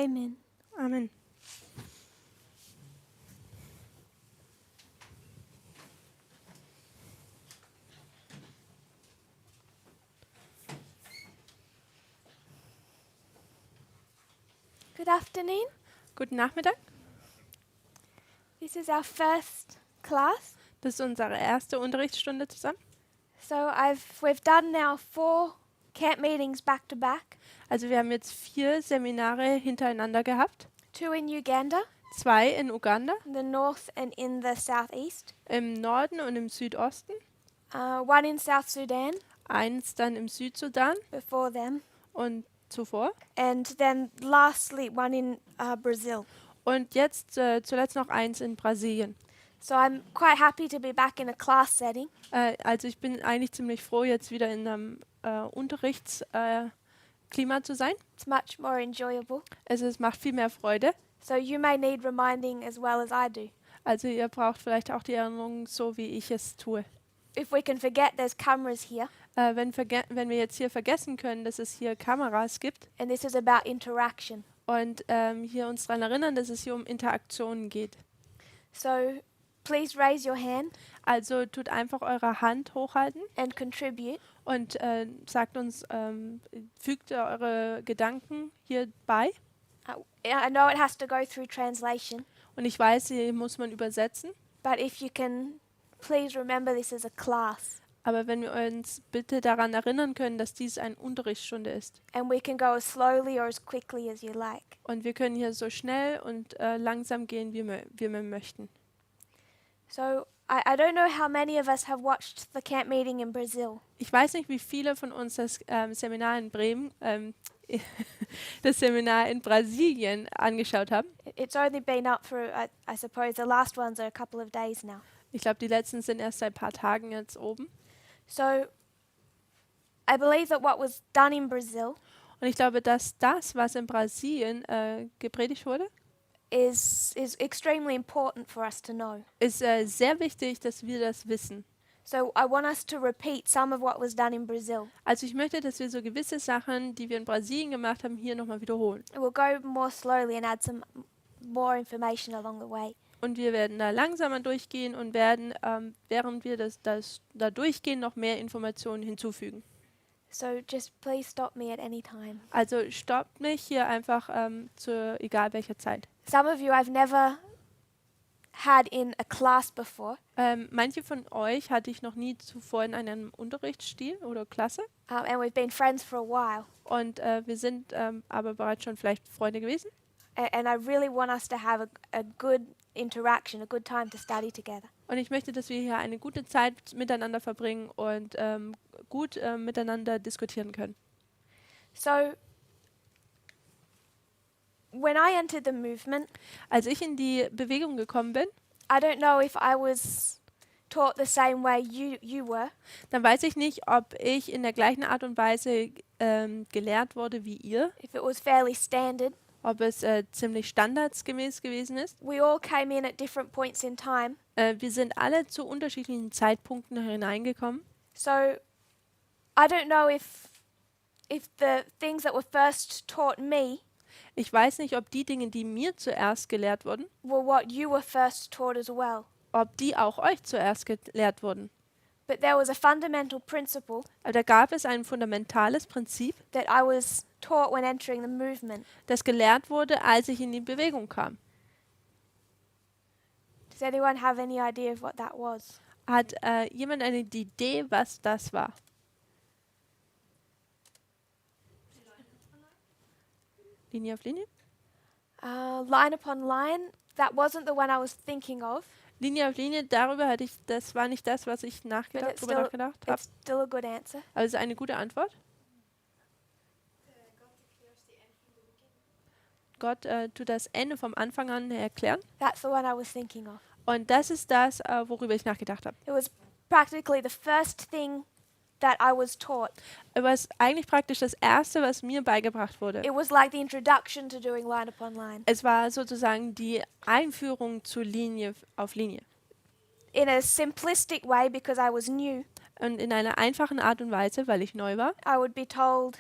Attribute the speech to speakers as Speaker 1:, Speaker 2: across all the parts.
Speaker 1: Amen.
Speaker 2: Amen.
Speaker 1: Good afternoon.
Speaker 2: Guten Nachmittag.
Speaker 1: This is our first class.
Speaker 2: Das ist unsere erste Unterrichtsstunde zusammen.
Speaker 1: So we've done now 4 camp meetings back to back.
Speaker 2: Also wir haben jetzt 4 Seminare hintereinander gehabt.
Speaker 1: 2 in Uganda,
Speaker 2: 2 in Uganda,
Speaker 1: in the north and in the southeast.
Speaker 2: im Norden und im Südosten.
Speaker 1: 1 in South Sudan
Speaker 2: Eins dann im Südsudan
Speaker 1: before them.
Speaker 2: und zuvor.
Speaker 1: And then lastly, 1 in Brazil.
Speaker 2: Und jetzt zuletzt noch eins in Brasilien.
Speaker 1: So I'm quite happy to be back in a class setting.
Speaker 2: Also ich bin eigentlich ziemlich froh, jetzt wieder in einem Unterrichtsklima zu sein.
Speaker 1: It's much more enjoyable.
Speaker 2: Es macht viel mehr Freude.
Speaker 1: So you may need reminding as well as I do.
Speaker 2: Also ihr braucht vielleicht auch die Erinnerung, so wie ich es tue.
Speaker 1: If we can forget there's cameras here,
Speaker 2: Wenn wir jetzt hier vergessen können, dass es hier Kameras gibt
Speaker 1: and this is about interaction.
Speaker 2: und hier uns daran erinnern, dass es hier um Interaktionen geht.
Speaker 1: So please raise your hand
Speaker 2: Also tut einfach eure Hand hochhalten
Speaker 1: and contribute.
Speaker 2: und sagt uns, fügt eure Gedanken hier bei.
Speaker 1: I know it has to go through translation,
Speaker 2: Und ich weiß, hier muss man übersetzen.
Speaker 1: but if you can, please remember this is a class.
Speaker 2: Aber wenn wir uns bitte daran erinnern können, dass dies eine Unterrichtsstunde ist.
Speaker 1: And we can go as slowly or as quickly as you like.
Speaker 2: Und wir können hier so schnell und langsam gehen, wie wir möchten.
Speaker 1: So I don't know how many of us have watched the camp meeting in Brazil.
Speaker 2: Ich weiß nicht, wie viele von uns das Seminar in Bremen, das Seminar in Brasilien angeschaut haben.
Speaker 1: It's only been up for, I suppose, the last ones are a couple of days now.
Speaker 2: Ich glaube, die letzten sind erst seit ein paar Tagen jetzt oben.
Speaker 1: So I believe that what was done in Brazil
Speaker 2: Und ich glaube, dass das, was in Brasilien gepredigt wurde,
Speaker 1: is extremely important for us to know.
Speaker 2: ist sehr wichtig, dass wir das wissen.
Speaker 1: So I want us to repeat some of what was done in Brazil.
Speaker 2: Also ich möchte, dass wir so gewisse Sachen, die wir in Brasilien gemacht haben, hier nochmal wiederholen.
Speaker 1: We'll go more slowly and add some more information along the way.
Speaker 2: Und wir werden da langsamer durchgehen und werden, während wir da durchgehen, noch mehr Informationen hinzufügen.
Speaker 1: So just please stop me at any time.
Speaker 2: Also stoppt mich hier einfach zu egal welcher Zeit.
Speaker 1: Some of you I've never had in a class before,
Speaker 2: Manche von euch hatte ich noch nie zuvor in einem Unterrichtsstil oder Klasse.
Speaker 1: and we've been friends for a while.
Speaker 2: Und wir sind aber bereits schon vielleicht Freunde gewesen.
Speaker 1: And I really want us to have a good interaction, a good time to study together.
Speaker 2: Und ich möchte, dass wir hier eine gute Zeit miteinander verbringen und gut miteinander diskutieren können.
Speaker 1: So when I entered the movement,
Speaker 2: Als ich in die Bewegung gekommen bin,
Speaker 1: I don't know if I was taught the same way you were,
Speaker 2: dann weiß ich nicht, ob ich in der gleichen Art und Weise gelehrt wurde wie ihr,
Speaker 1: if it was fairly standard.
Speaker 2: ob es ziemlich standardsgemäß gewesen ist.
Speaker 1: We all came in at different points in time.
Speaker 2: Wir sind alle zu unterschiedlichen Zeitpunkten hineingekommen.
Speaker 1: So I don't know if the things that were first taught me
Speaker 2: Ich weiß nicht, ob die Dinge, die mir zuerst gelehrt wurden,
Speaker 1: were what you were first taught as well.
Speaker 2: ob die auch euch zuerst gelehrt wurden.
Speaker 1: But there was a fundamental principle
Speaker 2: Aber da gab es ein fundamentales Prinzip,
Speaker 1: that I was taught when entering the movement.
Speaker 2: das gelehrt wurde, als ich in die Bewegung kam.
Speaker 1: Does anyone have any idea of what that was?
Speaker 2: Hat jemand eine Idee, was das war? Linie auf Linie?
Speaker 1: Line upon line, that wasn't the one I was thinking of,
Speaker 2: Linie auf Linie, das war nicht das, was ich
Speaker 1: but
Speaker 2: nachgedacht habe.
Speaker 1: it's still a good answer.
Speaker 2: Aber es ist eine gute Antwort. Gott tut das Ende vom Anfang an erklären.
Speaker 1: That's the one I was thinking of.
Speaker 2: Und das ist das, worüber ich nachgedacht habe.
Speaker 1: It was practically the first thing that I was taught.
Speaker 2: Aber es ist eigentlich praktisch das Erste, was mir beigebracht wurde.
Speaker 1: It was like the introduction to doing line upon line.
Speaker 2: Es war sozusagen die Einführung zur Linie auf Linie.
Speaker 1: In a simplistic way, because I was new,
Speaker 2: Und in einer einfachen Art und Weise, weil ich neu war,
Speaker 1: I would be told,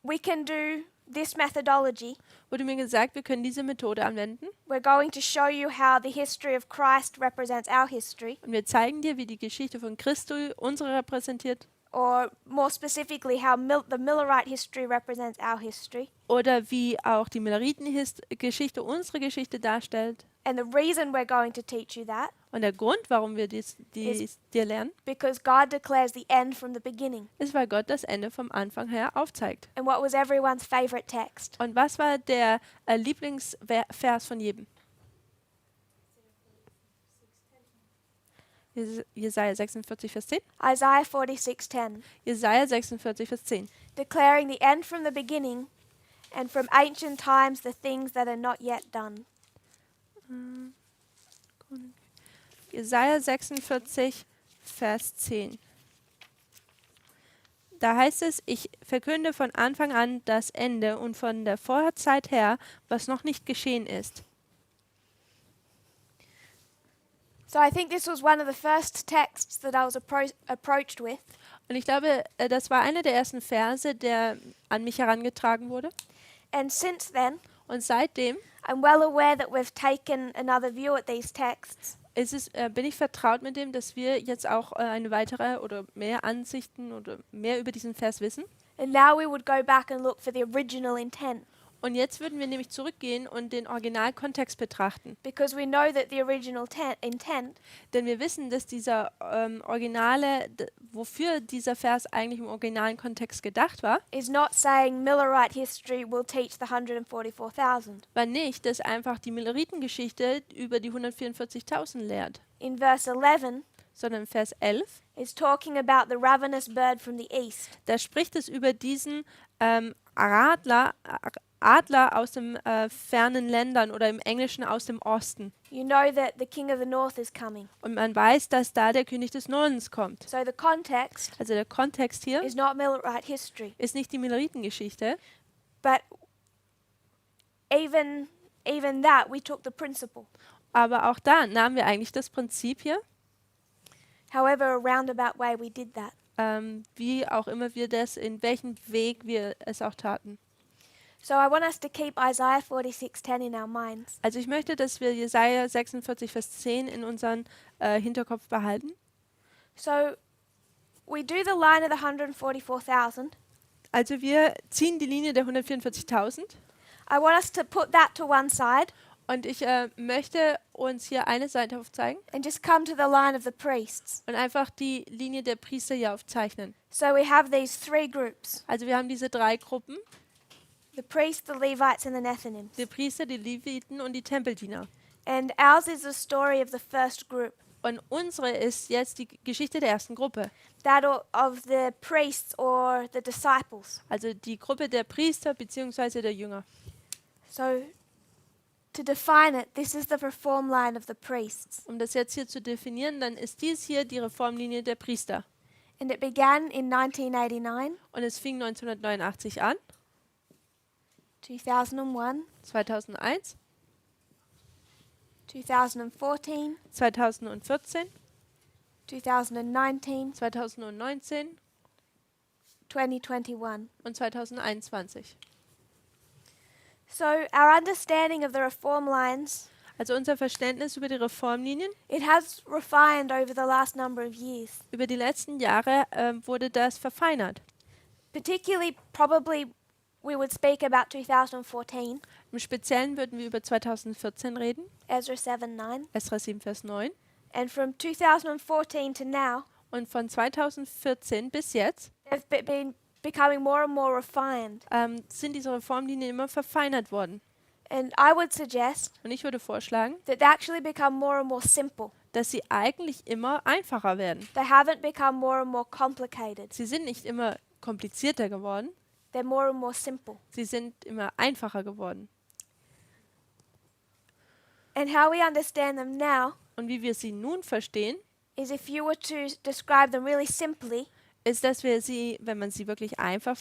Speaker 1: we can do this methodology,
Speaker 2: wurde mir gesagt, wir können diese Methode anwenden.
Speaker 1: we're going to show you how the history of Christ represents our history,
Speaker 2: Und wir zeigen dir, wie die Geschichte von Christus unsere repräsentiert.
Speaker 1: or more specifically, how the Millerite history represents our history.
Speaker 2: Oder wie auch die Milleriten-Geschichte unsere Geschichte darstellt.
Speaker 1: And the reason we're going to teach you that,
Speaker 2: Und der Grund, warum wir dies dir lernen,
Speaker 1: because God declares the end from the beginning.
Speaker 2: ist, weil Gott das Ende vom Anfang her aufzeigt.
Speaker 1: And what was everyone's favorite text?
Speaker 2: Und was war der Lieblingsvers von jedem? Jesaja 46, Vers 10.
Speaker 1: Isaiah 46:10,
Speaker 2: Jesaja 46, Vers 10.
Speaker 1: declaring the end from the beginning, and from ancient times the things that are not yet done.
Speaker 2: Jesaja 46, Vers 10. Da heißt es, ich verkünde von Anfang an das Ende und von der Vorzeit her, was noch nicht geschehen ist.
Speaker 1: So I think this was one of the first texts that I was approached with.
Speaker 2: Und ich glaube, das war einer der ersten Verse, der an mich herangetragen wurde.
Speaker 1: And since then,
Speaker 2: Und seitdem
Speaker 1: I'm well aware that we've taken another view at these texts.
Speaker 2: bin ich vertraut mit dem, dass wir jetzt auch eine weitere oder mehr Ansichten oder mehr über diesen Vers wissen.
Speaker 1: And now we would go back and look for the original intent,
Speaker 2: Und jetzt würden wir nämlich zurückgehen und den Originalkontext betrachten.
Speaker 1: because we know that the original intent
Speaker 2: Denn wir wissen, dass dieser wofür dieser Vers eigentlich im originalen Kontext gedacht war,
Speaker 1: is not saying Millerite history will teach the 144,000.
Speaker 2: war nicht, dass einfach die Milleritengeschichte über die 144.000 lehrt,
Speaker 1: In verse 11,
Speaker 2: sondern Vers 11,
Speaker 1: is talking about the ravenous bird from the east.
Speaker 2: da spricht es über diesen Adler aus den fernen Ländern oder im Englischen aus dem Osten.
Speaker 1: You know that the king of the north is coming.
Speaker 2: Und man weiß, dass da der König des Nordens kommt.
Speaker 1: So the context
Speaker 2: Also der Kontext hier
Speaker 1: is not Millerite history.
Speaker 2: ist nicht die Milleritengeschichte,
Speaker 1: But even that, we took the principle.
Speaker 2: aber auch da nahmen wir eigentlich das Prinzip hier,
Speaker 1: However, a roundabout way we did that.
Speaker 2: wie auch immer wir das, in welchem Weg wir es auch taten.
Speaker 1: So I want us to keep Isaiah 46:10 in our minds.
Speaker 2: Also ich möchte, dass wir Jesaja 46, Vers 10 in unseren Hinterkopf behalten.
Speaker 1: So we do the line of the 144,000.
Speaker 2: Also wir ziehen die Linie der 144.000
Speaker 1: I want us to put that to one side
Speaker 2: und ich möchte uns hier eine Seite aufzeigen
Speaker 1: and just come to the line of the priests.
Speaker 2: und einfach die Linie der Priester hier aufzeichnen.
Speaker 1: So we have these three groups:
Speaker 2: Also wir haben diese drei Gruppen,
Speaker 1: the priests, the Levites, and the Nethinims.
Speaker 2: die Priester, die Leviten und die Tempeldiener.
Speaker 1: And ours is the story of the first group,
Speaker 2: Und unsere ist jetzt die Geschichte der ersten Gruppe.
Speaker 1: that of the priests or the disciples.
Speaker 2: Also die Gruppe der Priester bzw. der Jünger.
Speaker 1: So to define it, this is the reform line of the priests.
Speaker 2: Um das jetzt hier zu definieren, dann ist dies hier die Reformlinie der Priester.
Speaker 1: And it began in 1989,
Speaker 2: Und es fing 1989 an,
Speaker 1: 2001,
Speaker 2: 2001,
Speaker 1: 2014,
Speaker 2: 2014,
Speaker 1: 2019,
Speaker 2: 2019
Speaker 1: 2021.
Speaker 2: und 2021.
Speaker 1: So our understanding of the reform lines,
Speaker 2: Also unser Verständnis über die Reformlinien,
Speaker 1: it has refined over the last number of years.
Speaker 2: über die letzten Jahre wurde das verfeinert.
Speaker 1: Particularly, probably, we would speak about 2014,
Speaker 2: Im Speziellen würden wir über 2014 reden,
Speaker 1: Ezra 7:9,
Speaker 2: Esra 7, Vers 9.
Speaker 1: and from 2014 to now,
Speaker 2: Und von 2014 bis jetzt
Speaker 1: they've been becoming more and more refined.
Speaker 2: sind diese Reformlinien immer verfeinert worden.
Speaker 1: And I would suggest
Speaker 2: Und ich würde vorschlagen,
Speaker 1: that they actually become more and more simple.
Speaker 2: dass sie eigentlich immer einfacher werden.
Speaker 1: They haven't become more and more complicated.
Speaker 2: Sie sind nicht immer komplizierter geworden,
Speaker 1: They're more and more simple.
Speaker 2: sie sind immer einfacher geworden.
Speaker 1: And how we understand them now
Speaker 2: Und wie wir sie nun verstehen,
Speaker 1: is if you were to describe them really simply,
Speaker 2: ist, dass wir sie, wenn man sie wirklich einfach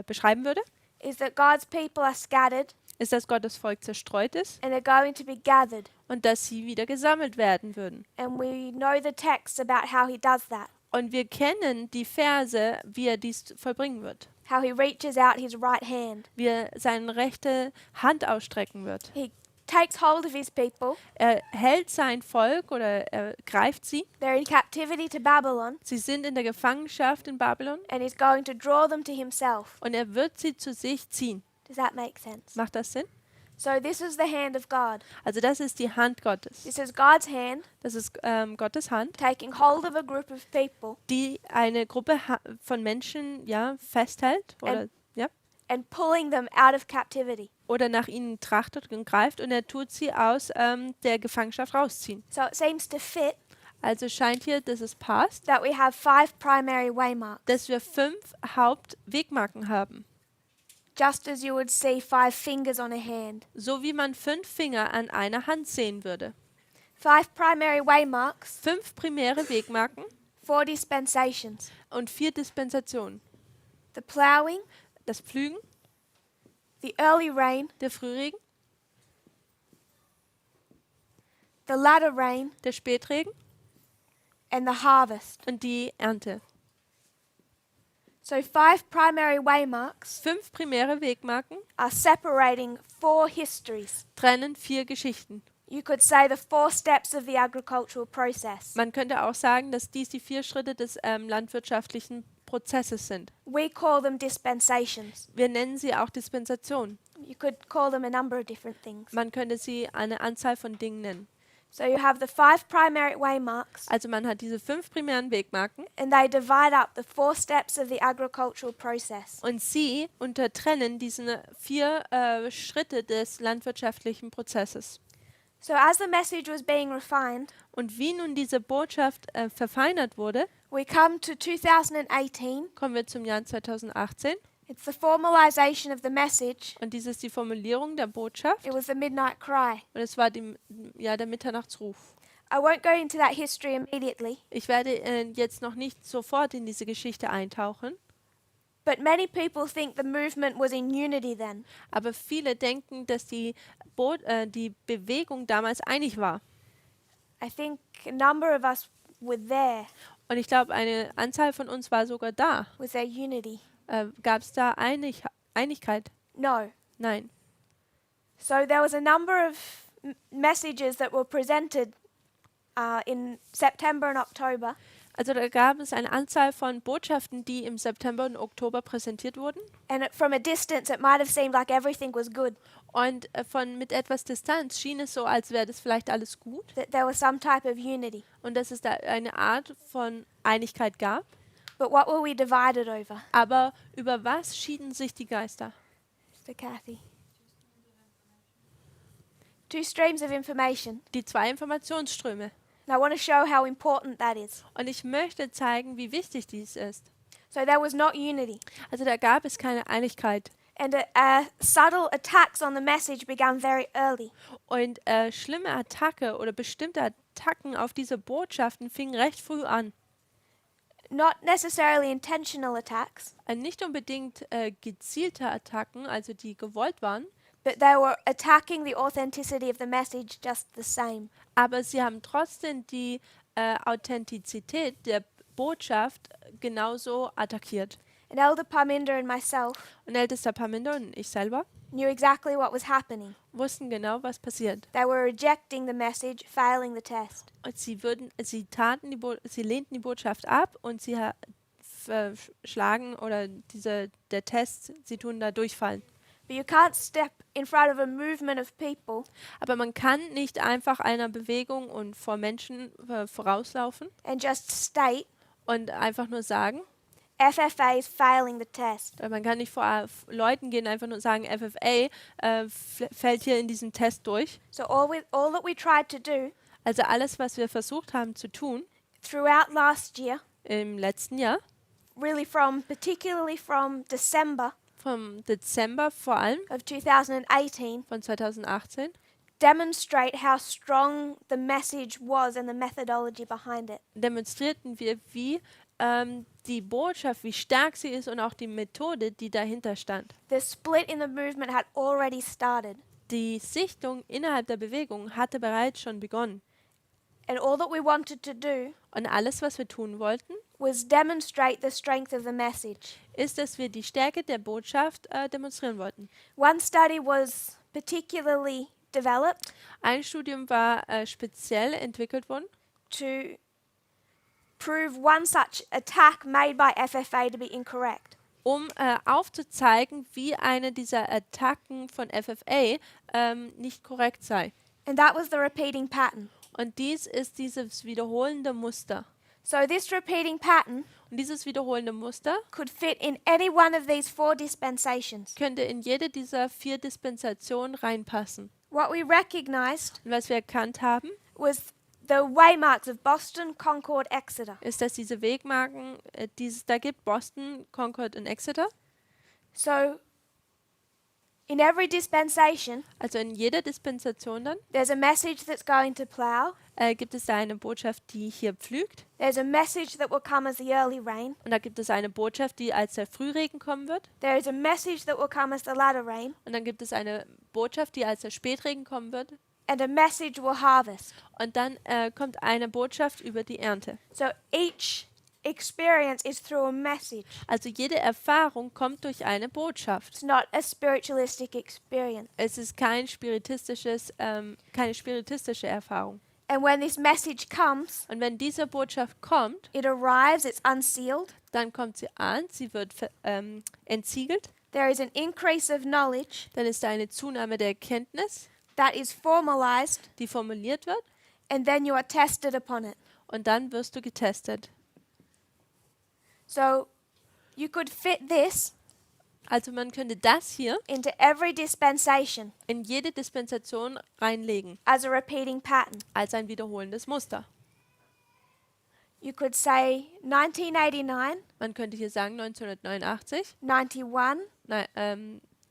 Speaker 2: beschreiben würde,
Speaker 1: is that God's people are scattered
Speaker 2: ist, dass Gottes Volk zerstreut ist
Speaker 1: and they're going to be gathered.
Speaker 2: und dass sie wieder gesammelt werden würden.
Speaker 1: And we know the text about how he does that.
Speaker 2: Und wir kennen die Verse, wie er dies vollbringen wird.
Speaker 1: How he reaches out his right hand.
Speaker 2: Wie er seine rechte Hand ausstrecken wird.
Speaker 1: He takes hold of his people.
Speaker 2: Er hält sein Volk oder er greift sie.
Speaker 1: They're in captivity to Babylon,
Speaker 2: Sie sind in der Gefangenschaft in Babylon
Speaker 1: and he's going to draw them to himself.
Speaker 2: und er wird sie zu sich ziehen.
Speaker 1: Does that make sense?
Speaker 2: Macht das Sinn?
Speaker 1: So this is the hand of God.
Speaker 2: Also das ist die Hand Gottes.
Speaker 1: This is God's hand
Speaker 2: Das ist Gottes Hand,
Speaker 1: taking hold of a group of people
Speaker 2: die eine Gruppe von Menschen festhält
Speaker 1: and pulling them out of captivity.
Speaker 2: oder nach ihnen trachtet und greift und er tut sie aus der Gefangenschaft rausziehen.
Speaker 1: So it seems to fit
Speaker 2: Also scheint hier, dass es passt,
Speaker 1: that we have 5 primary waymarks,
Speaker 2: dass wir 5 Hauptwegmarken haben.
Speaker 1: just as you would see 5 fingers on a hand.
Speaker 2: So wie man 5 Finger an einer Hand sehen würde.
Speaker 1: 5 primary waymarks,
Speaker 2: 5 primäre Wegmarken
Speaker 1: 4 dispensations.
Speaker 2: und 4 Dispensationen.
Speaker 1: The ploughing,
Speaker 2: Das Pflügen,
Speaker 1: the early rain,
Speaker 2: der Frühregen,
Speaker 1: the latter rain,
Speaker 2: der Spätregen
Speaker 1: and the harvest.
Speaker 2: und die Ernte.
Speaker 1: So 5 primary waymarks
Speaker 2: 5 primäre Wegmarken
Speaker 1: are separating 4 histories.
Speaker 2: trennen 4 Geschichten.
Speaker 1: You could say the 4 steps of the agricultural process.
Speaker 2: Man könnte auch sagen, dass dies die 4 Schritte des landwirtschaftlichen Prozesses sind.
Speaker 1: We call them dispensations.
Speaker 2: Wir nennen sie auch Dispensationen.
Speaker 1: You could call them a number of different things.
Speaker 2: Man könnte sie eine Anzahl von Dingen nennen.
Speaker 1: So you have the 5 primary waymarks,
Speaker 2: Also man hat diese 5 primären Wegmarken
Speaker 1: and they divide up the 4 steps of the agricultural process.
Speaker 2: und sie untertrennen diese 4 Schritte des landwirtschaftlichen Prozesses.
Speaker 1: So as the message was being refined,
Speaker 2: Und wie nun diese Botschaft verfeinert wurde,
Speaker 1: we come to 2018.
Speaker 2: kommen wir zum Jahr 2018
Speaker 1: It's the formalization of the message.
Speaker 2: und dies ist die Formulierung der Botschaft
Speaker 1: It was the midnight cry.
Speaker 2: und es war der Mitternachtsruf.
Speaker 1: I won't go into that history immediately,
Speaker 2: Ich werde jetzt noch nicht sofort in diese Geschichte eintauchen,
Speaker 1: but many people think the movement was in unity then.
Speaker 2: aber viele denken, dass die Bewegung damals einig war.
Speaker 1: I think a number of us were there.
Speaker 2: Und ich glaube, eine Anzahl von uns war sogar da.
Speaker 1: Was there unity?
Speaker 2: Gab es da Einigkeit?
Speaker 1: No.
Speaker 2: Nein.
Speaker 1: So there was a number of messages that were presented in September and October.
Speaker 2: Also da gab es eine Anzahl von Botschaften, die im September und Oktober präsentiert wurden.
Speaker 1: And from a distance, it might have seemed like everything was good,
Speaker 2: Und mit etwas Distanz schien es so, als wäre das vielleicht alles gut
Speaker 1: that there was some type of unity.
Speaker 2: und dass es da eine Art von Einigkeit gab.
Speaker 1: But what were we divided over?
Speaker 2: Aber über was schieden sich die Geister?
Speaker 1: Mr. Kathy. 2 streams of information.
Speaker 2: Die 2 Informationsströme.
Speaker 1: And I want to show how important that is.
Speaker 2: Und ich möchte zeigen, wie wichtig dies ist.
Speaker 1: So there was not unity.
Speaker 2: Also da gab es keine Einigkeit.
Speaker 1: And subtle attacks on the message began very early.
Speaker 2: Und schlimme Attacke oder bestimmte Attacken auf diese Botschaften fingen recht früh an.
Speaker 1: Not necessarily intentional attacks,
Speaker 2: Nicht unbedingt gezielte Attacken, also die gewollt waren,
Speaker 1: but they were attacking the authenticity of the message just the same.
Speaker 2: aber sie haben trotzdem die Authentizität der Botschaft genauso attackiert.
Speaker 1: And Elder Parminder and myself
Speaker 2: Und Ältester Parminder und ich selber
Speaker 1: knew exactly what was happening.
Speaker 2: wussten genau, was passiert.
Speaker 1: They were rejecting the message, failing the test.
Speaker 2: Und sie lehnten die Botschaft ab und sie verschlagen oder der Test, sie tun da durchfallen.
Speaker 1: But you can't step in front of a movement of people
Speaker 2: Aber man kann nicht einfach einer Bewegung und vor Menschen vorauslaufen
Speaker 1: and just state
Speaker 2: und einfach nur sagen,
Speaker 1: FFA is failing the test.
Speaker 2: man kann nicht vor Leuten gehen, einfach nur sagen, FFA fällt hier in diesem Test durch.
Speaker 1: So all that we tried to do
Speaker 2: Also alles, was wir versucht haben zu tun
Speaker 1: throughout last year,
Speaker 2: im letzten Jahr,
Speaker 1: really particularly from December
Speaker 2: vom Dezember vor allem,
Speaker 1: of 2018,
Speaker 2: von 2018,
Speaker 1: demonstrate how strong the message was and the methodology behind it.
Speaker 2: demonstrierten wir, wie die Botschaft, wie stark sie ist und auch die Methode, die dahinter stand.
Speaker 1: The split in the movement had already started.
Speaker 2: Die Sichtung innerhalb der Bewegung hatte bereits schon begonnen.
Speaker 1: And all that we wanted to do
Speaker 2: Und alles, was wir tun wollten,
Speaker 1: was demonstrate the strength of the message.
Speaker 2: ist, dass wir die Stärke der Botschaft demonstrieren wollten.
Speaker 1: One study was particularly developed
Speaker 2: Ein Studium war speziell entwickelt worden,
Speaker 1: to prove one such attack made by FFA to be incorrect.
Speaker 2: um aufzuzeigen, wie eine dieser Attacken von FFA nicht korrekt sei.
Speaker 1: And that was the repeating pattern.
Speaker 2: Und dies ist dieses wiederholende Muster.
Speaker 1: So this repeating pattern
Speaker 2: Und dieses wiederholende Muster
Speaker 1: could fit in any one of these 4 dispensations.
Speaker 2: könnte in jede dieser 4 Dispensationen reinpassen.
Speaker 1: What we recognized
Speaker 2: Und was wir erkannt haben,
Speaker 1: was the waymarks of Boston, Concord, Exeter.
Speaker 2: ist, dass diese Wegmarken, die es da gibt, Boston, Concord und Exeter,
Speaker 1: So in every dispensation,
Speaker 2: also in jeder Dispensation dann,
Speaker 1: there's a message that's going to plow.
Speaker 2: gibt es da eine Botschaft, die hier pflügt.
Speaker 1: There's a message that will come as the early rain.
Speaker 2: Und da gibt es eine Botschaft, die als der Frühregen kommen wird.
Speaker 1: There is a message that will come as the latter rain.
Speaker 2: Und dann gibt es eine Botschaft, die als der Spätregen kommen wird.
Speaker 1: And a message will harvest.
Speaker 2: Und dann kommt eine Botschaft über die Ernte.
Speaker 1: So each experience is through a message.
Speaker 2: Also jede Erfahrung kommt durch eine Botschaft.
Speaker 1: It's not a spiritualistic experience.
Speaker 2: Es ist keine spiritistische Erfahrung.
Speaker 1: And when this message comes,
Speaker 2: Und wenn diese Botschaft kommt,
Speaker 1: it arrives, it's unsealed.
Speaker 2: dann kommt sie an, sie wird entsiegelt.
Speaker 1: There is an increase of knowledge
Speaker 2: Dann ist da eine Zunahme der Erkenntnis,
Speaker 1: that is formalized,
Speaker 2: die formuliert wird.
Speaker 1: and then you are tested upon it.
Speaker 2: Und dann wirst du getestet.
Speaker 1: So you could fit this
Speaker 2: Also man könnte das hier
Speaker 1: into every dispensation
Speaker 2: in jede Dispensation reinlegen,
Speaker 1: as a repeating pattern.
Speaker 2: als ein wiederholendes Muster.
Speaker 1: You could say 1989,
Speaker 2: Man könnte hier sagen 1989,
Speaker 1: 91,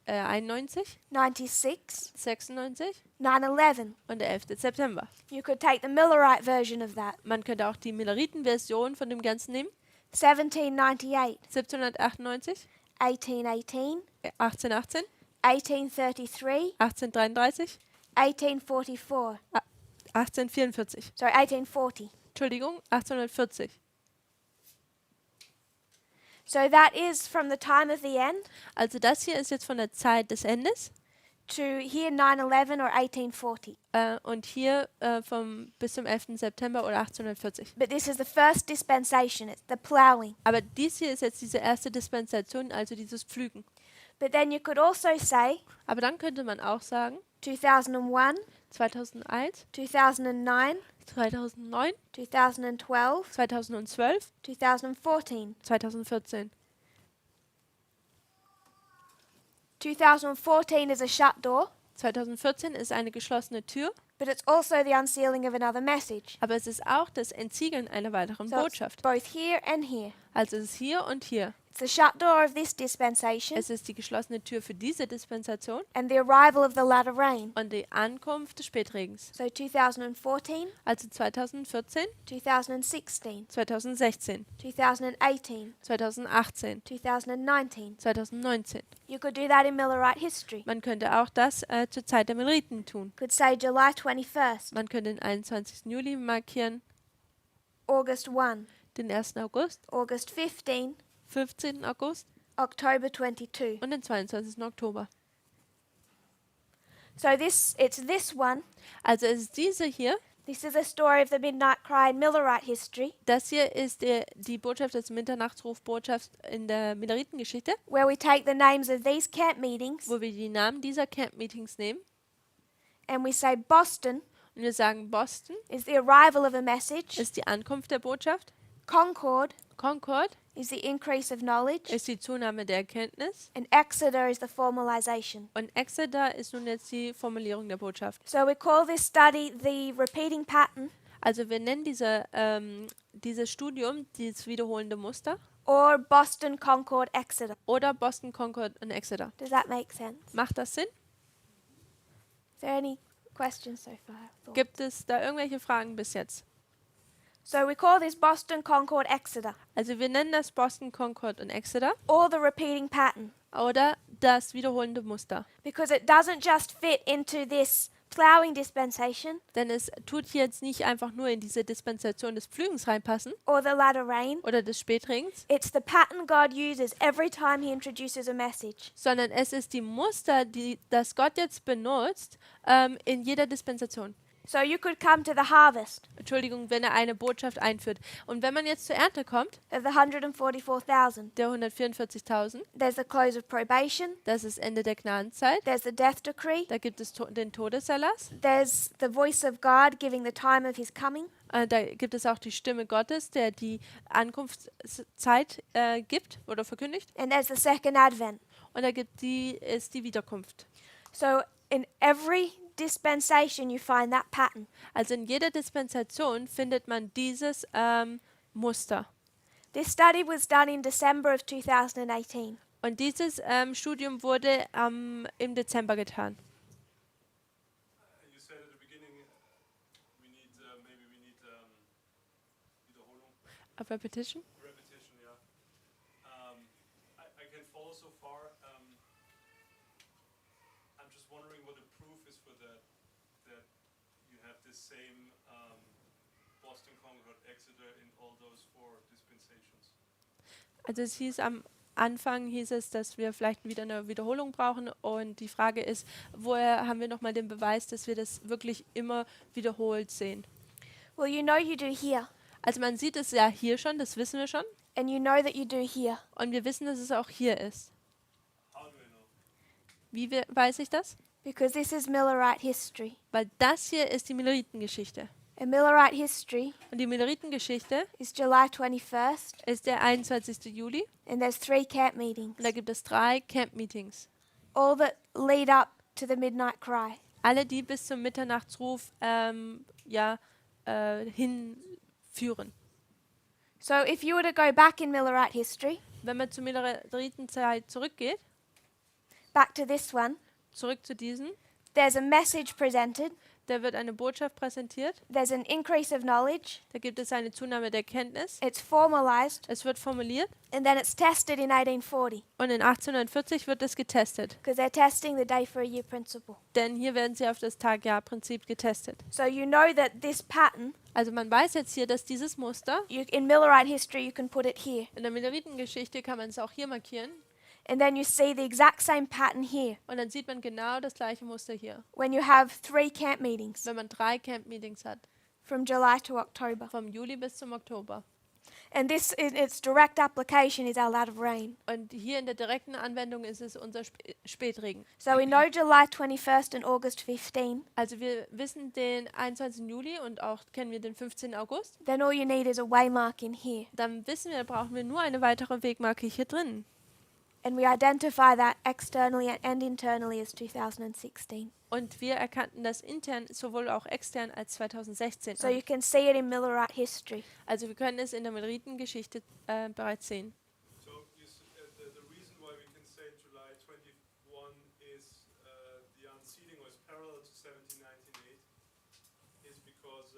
Speaker 2: 91,
Speaker 1: 96,
Speaker 2: 96
Speaker 1: 9/11.
Speaker 2: und der 11. September.
Speaker 1: You could take the Millerite version of that.
Speaker 2: Man könnte auch die Milleriten-Version von dem Ganzen nehmen.
Speaker 1: 1798,
Speaker 2: 1798,
Speaker 1: 1818,
Speaker 2: 1818,
Speaker 1: 1833,
Speaker 2: 1833,
Speaker 1: 1844.
Speaker 2: 1844.
Speaker 1: Sorry, 1840.
Speaker 2: Entschuldigung, 1840.
Speaker 1: So that is from the time of the end
Speaker 2: Also das hier ist jetzt von der Zeit des Endes
Speaker 1: to here 9/11 or 1840.
Speaker 2: und hier bis zum 11. September oder 1840.
Speaker 1: But this is the first dispensation. It's the plowing.
Speaker 2: Aber dies hier ist jetzt diese erste Dispensation, also dieses Pflügen.
Speaker 1: But then you could also say
Speaker 2: Aber dann könnte man auch sagen,
Speaker 1: 2001,
Speaker 2: 2001,
Speaker 1: 2009,
Speaker 2: 2009,
Speaker 1: 2012,
Speaker 2: 2012,
Speaker 1: 2014.
Speaker 2: 2014.
Speaker 1: 2014 is a shut door,
Speaker 2: 2014 ist eine geschlossene Tür,
Speaker 1: but it's also the unsealing of another message.
Speaker 2: aber es ist auch das Entsiegeln einer weiteren
Speaker 1: So it's
Speaker 2: Botschaft.
Speaker 1: both here and here.
Speaker 2: Also es ist hier und hier.
Speaker 1: It's the shut door of this dispensation
Speaker 2: Es ist die geschlossene Tür für diese Dispensation
Speaker 1: and the arrival of the latter rain.
Speaker 2: und die Ankunft des Spätregens.
Speaker 1: So 2014,
Speaker 2: Also 2014,
Speaker 1: 2016,
Speaker 2: 2016,
Speaker 1: 2018,
Speaker 2: 2018,
Speaker 1: 2019.
Speaker 2: 2019.
Speaker 1: You could do that in Millerite history.
Speaker 2: Man könnte auch das zur Zeit der Milleriten tun.
Speaker 1: Could say July 21st,
Speaker 2: Man könnte den 21. Juli markieren,
Speaker 1: August 1,
Speaker 2: den 1. August,
Speaker 1: August 15,
Speaker 2: 15. August
Speaker 1: October 22.
Speaker 2: und den 22. Oktober.
Speaker 1: So it's this one.
Speaker 2: Also es ist diese hier.
Speaker 1: This is a story of the Midnight Cry in Millerite history,
Speaker 2: Das hier ist die Botschaft des Mitternachtsruf-Botschaft in der Milleritengeschichte,
Speaker 1: where we take the names of these camp meetings
Speaker 2: wo wir die Namen dieser Camp-Meetings nehmen
Speaker 1: and we say Boston
Speaker 2: und wir sagen, Boston
Speaker 1: is the arrival of a message,
Speaker 2: ist die Ankunft der Botschaft,
Speaker 1: Concord
Speaker 2: Concord
Speaker 1: is the increase of knowledge,
Speaker 2: ist die Zunahme der Erkenntnis
Speaker 1: and Exeter is the formalization.
Speaker 2: und Exeter ist nun jetzt die Formulierung der Botschaft.
Speaker 1: So we call this study the repeating pattern
Speaker 2: Also wir nennen dieses Studium dieses wiederholende Muster
Speaker 1: or Boston, Concord, Exeter.
Speaker 2: oder Boston, Concord und Exeter.
Speaker 1: Does that make sense?
Speaker 2: Macht das Sinn?
Speaker 1: Is there any questions so far? Thought.
Speaker 2: Gibt es da irgendwelche Fragen bis jetzt?
Speaker 1: So we call this Boston, Concord, Exeter,
Speaker 2: Also wir nennen das Boston, Concord und Exeter
Speaker 1: or the repeating pattern,
Speaker 2: oder das wiederholende Muster.
Speaker 1: because it doesn't just fit into this plowing dispensation
Speaker 2: Denn es tut hier jetzt nicht einfach nur in diese Dispensation des Pflügens reinpassen
Speaker 1: or the latter rain.
Speaker 2: oder des Spätregens,
Speaker 1: It's the pattern God uses every time he introduces a message.
Speaker 2: sondern es ist die Muster, das Gott jetzt benutzt in jeder Dispensation.
Speaker 1: So you could come to the harvest
Speaker 2: Entschuldigung, wenn er eine Botschaft einführt. Und wenn man jetzt zur Ernte kommt,
Speaker 1: of the 144,000.
Speaker 2: der 144.000,
Speaker 1: There's the close of probation.
Speaker 2: das ist Ende der Gnadenzeit,
Speaker 1: There's the death decree.
Speaker 2: da gibt es den Todeserlass,
Speaker 1: There's the voice of God giving the time of his coming.
Speaker 2: da gibt es auch die Stimme Gottes, der die Ankunftszeit gibt oder verkündigt.
Speaker 1: And there's the second advent.
Speaker 2: Und ist die Wiederkunft.
Speaker 1: So in every dispensation you find that pattern.
Speaker 2: Also in jeder Dispensation findet man dieses Muster.
Speaker 1: This study was done in December of 2018.
Speaker 2: Und dieses Studium wurde im Dezember getan.
Speaker 3: You said at the beginning we need Wiederholung,
Speaker 2: A repetition?
Speaker 3: repetition, yeah. I can follow so far. I'm just wondering what the proof is for that you have this same Boston, Concord, Exeter in all those 4 dispensations.
Speaker 2: Also es hieß am Anfang, dass wir vielleicht wieder eine Wiederholung brauchen. Und die Frage ist, woher haben wir nochmal den Beweis, dass wir das wirklich immer wiederholt sehen?
Speaker 1: Well, you know you do here,
Speaker 2: Also man sieht es ja hier schon, das wissen wir schon.
Speaker 1: and you know that you do here.
Speaker 2: Und wir wissen, dass es auch hier ist.
Speaker 3: How do I know?
Speaker 2: Weiß ich das?
Speaker 1: Because this is Millerite history.
Speaker 2: Weil das hier ist die Milleritengeschichte.
Speaker 1: And Millerite history
Speaker 2: Und die Milleritengeschichte
Speaker 1: is July 21st,
Speaker 2: ist der 21. Juli.
Speaker 1: and there's 3 camp meetings,
Speaker 2: Und da gibt es 3 Camp-Meetings.
Speaker 1: all that lead up to the midnight cry.
Speaker 2: Alle, die bis zum Mitternachtsruf hinführen.
Speaker 1: So if you were to go back in Millerite history,
Speaker 2: Wenn man zur Milleritenszeit zurückgeht,
Speaker 1: back to this one,
Speaker 2: zurück zu diesen,
Speaker 1: there's a message presented,
Speaker 2: da wird eine Botschaft präsentiert,
Speaker 1: there's an increase of knowledge,
Speaker 2: da gibt es eine Zunahme der Kenntnis,
Speaker 1: it's formalized,
Speaker 2: es wird formuliert
Speaker 1: and then it's tested in 1840,
Speaker 2: und in 1840 wird es getestet.
Speaker 1: because they're testing the day for a year principle.
Speaker 2: Denn hier werden sie auf das Tag-Jahr-Prinzip getestet.
Speaker 1: So you know that this pattern,
Speaker 2: Also man weiß jetzt hier, dass dieses Muster,
Speaker 1: in Millerite history you can put it here,
Speaker 2: in der Milleritengeschichte kann man es auch hier markieren,
Speaker 1: and then you see the exact same pattern here
Speaker 2: und dann sieht man genau das gleiche Muster hier,
Speaker 1: when you have 3 camp meetings
Speaker 2: wenn man 3 Camp-Meetings hat,
Speaker 1: from July to October.
Speaker 2: vom Juli bis zum Oktober.
Speaker 1: And this, in its direct application, is our lot of rain.
Speaker 2: Und hier in der direkten Anwendung ist es unser Spätregen.
Speaker 1: So we know July 21st and August 15.
Speaker 2: Also wir wissen den 21. Juli und auch kennen wir den 15. August.
Speaker 1: Then all you need is a waymark in here.
Speaker 2: Dann wissen wir, brauchen wir nur eine weitere Wegmarke hier drin.
Speaker 1: And we identify that externally and internally as 2016.
Speaker 2: Und wir erkannten das intern sowohl auch extern als 2016
Speaker 1: So you
Speaker 2: an.
Speaker 1: can see it in Millerite history.
Speaker 2: Also wir können es in der Milleritengeschichte bereits sehen.
Speaker 3: So the reason why we can say July 21 is the unsealing was parallel to 1798 is because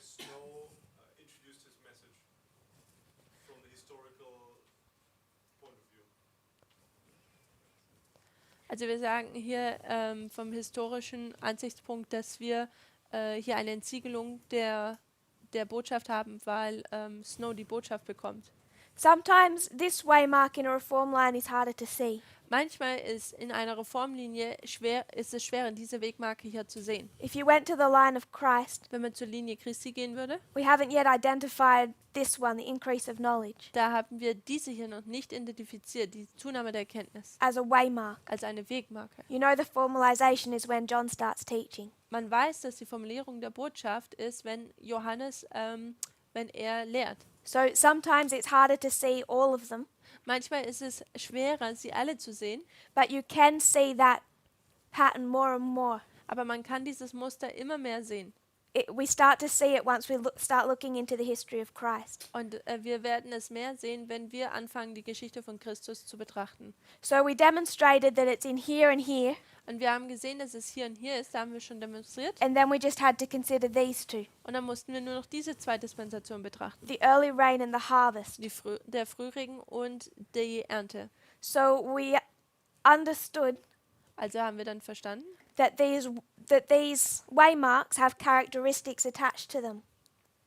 Speaker 3: Snow introduced his message from the historical point of view.
Speaker 2: Also wir sagen hier vom historischen Ansichtspunkt, dass wir hier eine Entsiegelung der Botschaft haben, weil Snow die Botschaft bekommt.
Speaker 1: Sometimes this waymark in a reform line is harder to see.
Speaker 2: Manchmal ist in einer Reformlinie ist es schwer, diese Wegmarke hier zu sehen.
Speaker 1: If you went to the line of Christ,
Speaker 2: Wenn man zur Linie Christi gehen würde,
Speaker 1: we haven't yet identified this one, the increase of knowledge,
Speaker 2: da haben wir diese hier noch nicht identifiziert, die Zunahme der Erkenntnis,
Speaker 1: as a waymark.
Speaker 2: als eine Wegmarke.
Speaker 1: You know the formalization is when John starts teaching.
Speaker 2: Man weiß, dass die Formulierung der Botschaft ist, wenn Johannes, wenn er lehrt.
Speaker 1: So sometimes it's harder to see all of them,
Speaker 2: Manchmal ist es schwerer, sie alle zu sehen,
Speaker 1: but you can see that pattern more and more.
Speaker 2: aber man kann dieses Muster immer mehr sehen.
Speaker 1: We start to see it once we start looking into the history of Christ.
Speaker 2: Und wir werden es mehr sehen, wenn wir anfangen, die Geschichte von Christus zu betrachten.
Speaker 1: So we demonstrated that it's in here and here,
Speaker 2: Und wir haben gesehen, dass es hier und hier ist, da haben wir schon demonstriert.
Speaker 1: and then we just had to consider these two,
Speaker 2: Und dann mussten wir nur noch diese zwei Dispensationen betrachten.
Speaker 1: the early rain and the harvest.
Speaker 2: Der Frühregen und die Ernte.
Speaker 1: So we understood
Speaker 2: Also haben wir dann verstanden,
Speaker 1: that these waymarks have characteristics attached to them.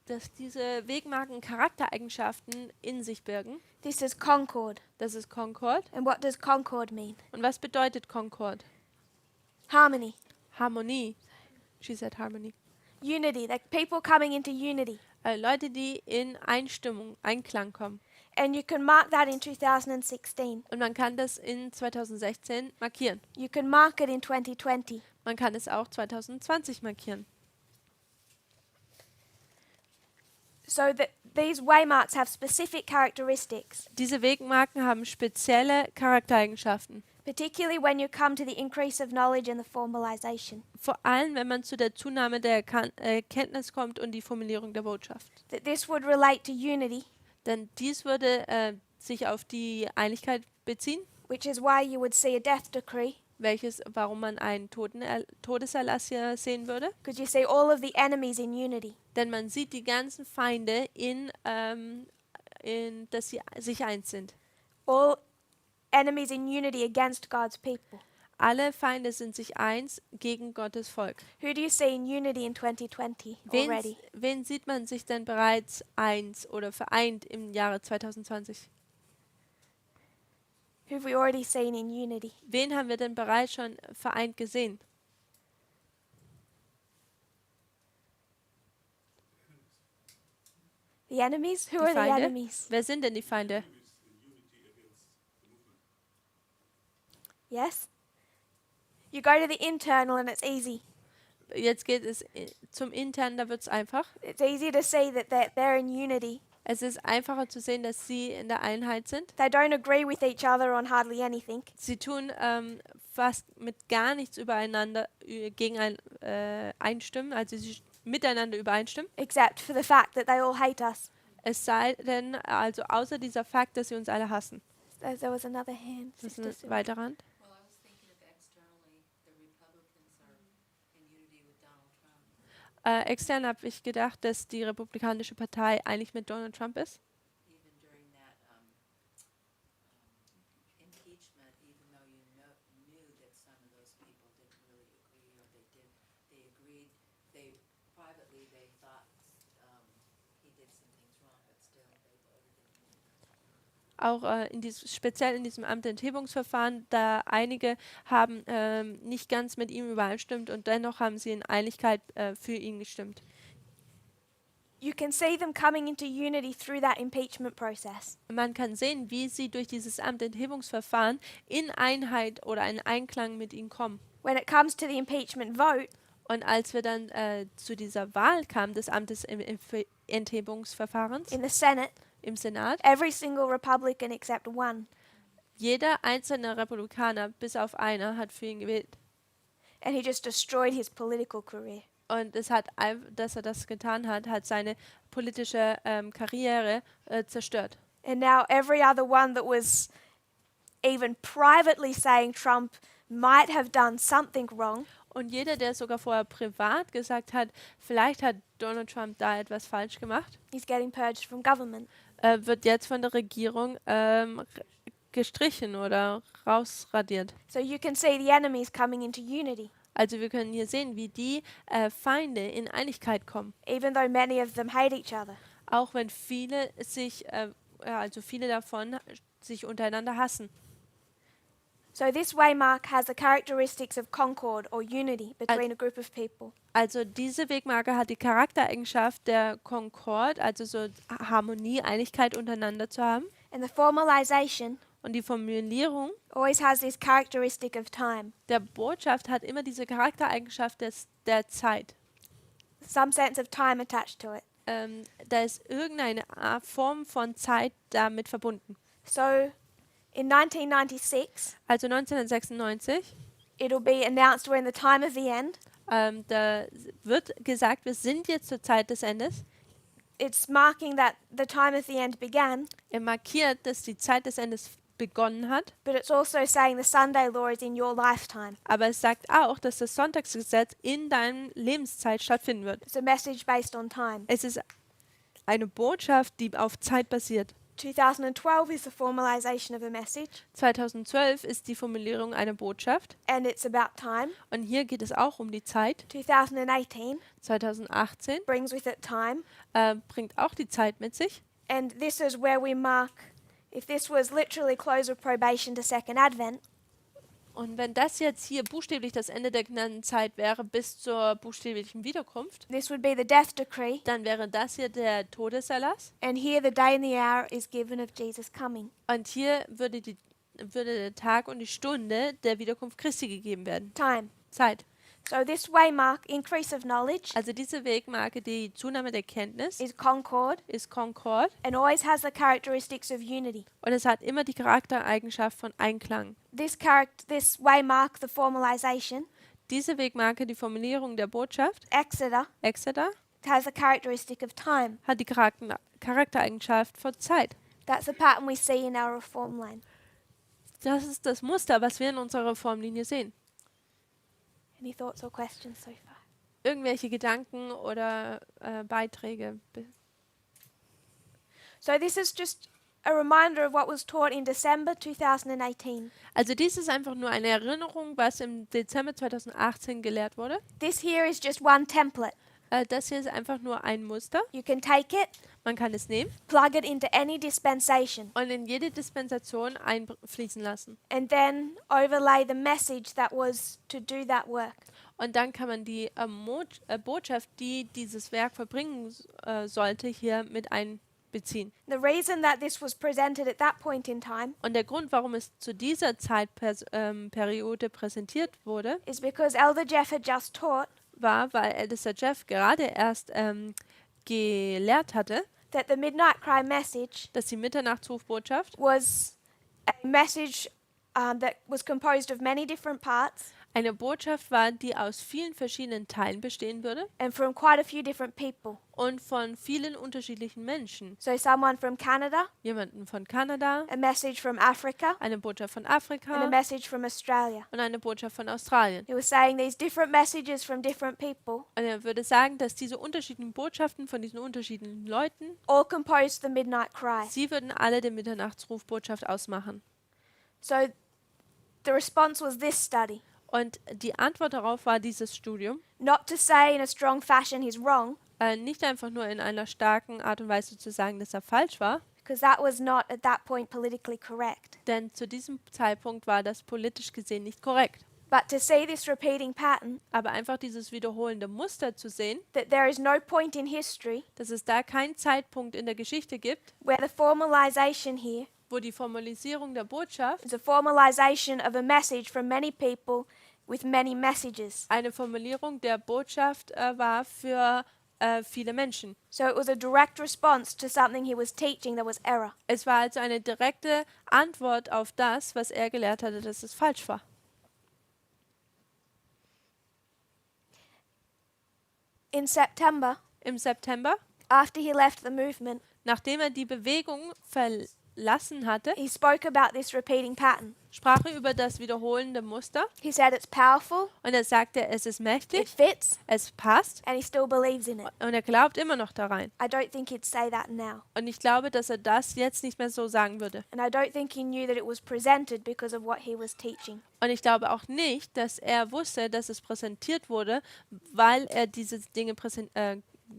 Speaker 2: dass diese Wegmarken Charaktereigenschaften in sich birgen.
Speaker 1: This is concord.
Speaker 2: Das ist Concord.
Speaker 1: And what does concord mean?
Speaker 2: Und was bedeutet Concord?
Speaker 1: Harmony,
Speaker 2: Harmonie. She said harmony.
Speaker 1: unity, like people coming into unity.
Speaker 2: Leute, die in Einstimmung, Einklang kommen.
Speaker 1: And you can mark that in 2016.
Speaker 2: Und man kann das in 2016 markieren.
Speaker 1: You can mark it in 2020.
Speaker 2: Man kann es auch 2020 markieren.
Speaker 1: So that these waymarks have specific characteristics,
Speaker 2: Diese Wegmarken haben spezielle Charaktereigenschaften.
Speaker 1: particularly when you come to the increase of knowledge and the formalization.
Speaker 2: Vor allem, wenn man zu der Zunahme der Kenntnis kommt und die Formulierung der Botschaft.
Speaker 1: That this would relate to unity,
Speaker 2: Denn dies würde sich auf die Einigkeit beziehen,
Speaker 1: which is why you would see a death decree,
Speaker 2: warum man einen Todeserlass hier sehen würde.
Speaker 1: because you see all of the enemies in unity.
Speaker 2: Denn man sieht die ganzen Feinde dass sie sich eins sind.
Speaker 1: All enemies in unity against God's people.
Speaker 2: Alle Feinde sind sich eins gegen Gottes Volk.
Speaker 1: Who do you see in unity in 2020 already?
Speaker 2: Wen sieht man sich denn bereits eins oder vereint im Jahre 2020?
Speaker 1: Who have we already seen in unity?
Speaker 2: Wen haben wir denn bereits schon vereint gesehen?
Speaker 1: The enemies? Who
Speaker 2: Die
Speaker 1: are the
Speaker 2: Feinde?
Speaker 1: enemies?
Speaker 2: Wer sind denn die Feinde?
Speaker 1: Yes? You go to the internal and it's easy.
Speaker 2: Jetzt geht es zum Internen, da wird es einfach.
Speaker 1: It's easy to see that they're in unity.
Speaker 2: Es ist einfacher zu sehen, dass sie in der Einheit sind.
Speaker 1: They don't agree with each other on hardly anything,
Speaker 2: Sie tun fast mit gar nichts übereinander einstimmen, also sie miteinander übereinstimmen.
Speaker 1: except for the fact that they all hate us.
Speaker 2: Es sei denn, also außer dieser Fakt, dass sie uns alle hassen.
Speaker 1: There was another hand.
Speaker 2: Das ist
Speaker 1: Sister
Speaker 2: ein
Speaker 1: Sue.
Speaker 2: weiterer Rand.
Speaker 4: Well, I was thinking if externally the Republicans are in unity with Donald Trump,
Speaker 2: Extern habe ich gedacht, dass die Republikanische Partei eigentlich mit Donald Trump ist.
Speaker 4: even during that impeachment, even though you knew that some of those people didn't really agree, or they agreed, privately they thought he did some things wrong, but still they voted in.
Speaker 2: Auch speziell in diesem Amtenthebungsverfahren, da einige haben nicht ganz mit ihm übereinstimmt und dennoch haben sie in Einigkeit für ihn gestimmt.
Speaker 1: You can see them coming into unity through that impeachment process.
Speaker 2: Man kann sehen, wie sie durch dieses Amtenthebungsverfahren in Einheit oder in Einklang mit ihm kommen.
Speaker 1: When it comes to the impeachment vote,
Speaker 2: Und als wir dann zu dieser Wahl kamen, des Amtenthebungsverfahrens
Speaker 1: in the Senate,
Speaker 2: im Senat,
Speaker 1: every single Republican except one,
Speaker 2: jeder einzelne Republikaner, bis auf einer, hat für ihn gewählt.
Speaker 1: and he just destroyed his political career.
Speaker 2: Und dass er das getan hat, hat seine politische Karriere zerstört.
Speaker 1: And now every other one that was even privately saying Trump might have done something wrong,
Speaker 2: Und jeder, der sogar vorher privat gesagt hat, vielleicht hat Donald Trump da etwas falsch gemacht,
Speaker 1: he's getting purged from government.
Speaker 2: wird jetzt von der Regierung gestrichen oder rausradiert.
Speaker 1: So you can see the enemies coming into unity,
Speaker 2: Also wir können hier sehen, wie die Feinde in Einigkeit kommen.
Speaker 1: even though many of them hate each other.
Speaker 2: Auch wenn viele davon sich untereinander hassen.
Speaker 1: So this waymark has the characteristics of concord or unity between a group of people.
Speaker 2: Also diese Wegmarke hat die Charaktereigenschaft der Concord, also so Harmonie, Einigkeit untereinander zu haben.
Speaker 1: And the formalization
Speaker 2: Und die Formulierung
Speaker 1: always has this characteristic of time,
Speaker 2: der Botschaft hat immer diese Charaktereigenschaft der Zeit.
Speaker 1: some sense of time attached to it.
Speaker 2: Da ist irgendeine Form von Zeit damit verbunden.
Speaker 1: So in 1996,
Speaker 2: Also 1996,
Speaker 1: it'll be announced we're in the time of the end.
Speaker 2: da wird gesagt, wir sind jetzt zur Zeit des Endes.
Speaker 1: It's marking that the time of the end began,
Speaker 2: Er markiert, dass die Zeit des Endes begonnen hat,
Speaker 1: but it's also saying the Sunday law is in your lifetime.
Speaker 2: aber es sagt auch, dass das Sonntagsgesetz in deiner Lebenszeit stattfinden wird.
Speaker 1: It's a message based on time.
Speaker 2: Es ist eine Botschaft, die auf Zeit basiert.
Speaker 1: 2012 is the formalization of a message,
Speaker 2: 2012 ist die Formulierung einer Botschaft.
Speaker 1: and it's about time.
Speaker 2: Und hier geht es auch um die Zeit.
Speaker 1: 2018
Speaker 2: 2018
Speaker 1: brings with it time,
Speaker 2: bringt auch die Zeit mit sich.
Speaker 1: and this is where we mark, if this was literally close of probation to Second Advent,
Speaker 2: Und wenn das jetzt hier buchstäblich das Ende der Gnadenzeit wäre bis zur buchstäblichen Wiederkunft,
Speaker 1: this would be the death decree,
Speaker 2: dann wäre das hier der Todeserlass.
Speaker 1: and here the day and the hour is given of Jesus coming.
Speaker 2: Und hier würde der Tag und die Stunde der Wiederkunft Christi gegeben werden.
Speaker 1: Time.
Speaker 2: Zeit.
Speaker 1: So this waymark, increase of knowledge,
Speaker 2: Also diese Wegmarke, die Zunahme der Kenntnis,
Speaker 1: is concord
Speaker 2: ist Concord
Speaker 1: and always has the characteristics of unity.
Speaker 2: und es hat immer die Charaktereigenschaft von Einklang.
Speaker 1: This waymark, the formalization,
Speaker 2: Diese Wegmarke, die Formulierung der Botschaft, Exeter,
Speaker 1: has the characteristic of time.
Speaker 2: hat die Charaktereigenschaft von Zeit.
Speaker 1: That's the pattern we see in our reform line.
Speaker 2: Das ist das Muster, was wir in unserer Reformlinie sehen.
Speaker 1: Any thoughts or questions so far?
Speaker 2: Irgendwelche Gedanken oder Beiträge.
Speaker 1: So this is just a reminder of what was taught in December 2018.
Speaker 2: Also dies ist einfach nur eine Erinnerung, was im Dezember 2018 gelehrt wurde.
Speaker 1: This here is just one template.
Speaker 2: Das hier ist einfach nur ein Muster.
Speaker 1: You can take it,
Speaker 2: Man kann es nehmen
Speaker 1: plug it into any dispensation,
Speaker 2: und in jede Dispensation einfließen lassen.
Speaker 1: and then overlay the message that was to do that work.
Speaker 2: Und dann kann man die Botschaft, die dieses Werk vollbringen sollte, hier mit einbeziehen.
Speaker 1: The reason that this was presented at that point in time
Speaker 2: Und der Grund, warum es zu dieser Zeitperiode präsentiert wurde,
Speaker 1: is because Elder Jeff had just taught
Speaker 2: war, weil Ältester Jeff gerade erst gelehrt hatte,
Speaker 1: that the Midnight Cry message
Speaker 2: dass die Mitternachtsrufbotschaft
Speaker 1: was a message that was composed of many different parts
Speaker 2: eine Botschaft war, die aus vielen verschiedenen Teilen bestehen würde
Speaker 1: and from quite a few different people.
Speaker 2: und von vielen unterschiedlichen Menschen.
Speaker 1: So someone from Canada,
Speaker 2: Jemanden von Kanada,
Speaker 1: a message from Africa,
Speaker 2: eine Botschaft von
Speaker 1: and a
Speaker 2: Afrika
Speaker 1: message from Australia.
Speaker 2: und eine Botschaft von Australien.
Speaker 1: He was saying these different messages from different people
Speaker 2: Und er würde sagen, dass diese unterschiedlichen Botschaften von diesen unterschiedlichen Leuten,
Speaker 1: all composed the Midnight Cry.
Speaker 2: sie würden alle die Mitternachtsrufbotschaft ausmachen.
Speaker 1: So the response was this study.
Speaker 2: Und die Antwort darauf war dieses Studium.
Speaker 1: Not to say in a strong fashion he's wrong,
Speaker 2: Nicht einfach nur in einer starken Art und Weise zu sagen, dass er falsch war,
Speaker 1: because that was not at that point politically correct.
Speaker 2: denn zu diesem Zeitpunkt war das politisch gesehen nicht korrekt.
Speaker 1: But to see this repeating pattern,
Speaker 2: Aber einfach dieses wiederholende Muster zu sehen,
Speaker 1: that there is no point in history
Speaker 2: dass es da keinen Zeitpunkt in der Geschichte gibt,
Speaker 1: where the formalization here
Speaker 2: wo die Formalisierung der Botschaft
Speaker 1: is a formalization of a message from many people with many messages.
Speaker 2: eine Formulierung der Botschaft war für viele Menschen.
Speaker 1: So it was a direct response to something he was teaching that was error.
Speaker 2: Es war also eine direkte Antwort auf das, was er gelehrt hatte, dass es falsch war.
Speaker 1: In September,
Speaker 2: Im September,
Speaker 1: after he left the movement,
Speaker 2: nachdem er die Bewegung verlassen hatte,
Speaker 1: he spoke about this repeating pattern.
Speaker 2: sprach er über das wiederholende Muster
Speaker 1: He said it's powerful,
Speaker 2: und er sagte, es ist
Speaker 1: it
Speaker 2: mächtig,
Speaker 1: fits,
Speaker 2: es passt
Speaker 1: and he still believes in it.
Speaker 2: und er glaubt immer noch darein.
Speaker 1: I don't think he'd say that now.
Speaker 2: Und ich glaube, dass er das jetzt nicht mehr so sagen würde.
Speaker 1: And I don't think he knew that it was presented because of what he was teaching.
Speaker 2: Und ich glaube auch nicht, dass er wusste, dass es präsentiert wurde, weil er diese Dinge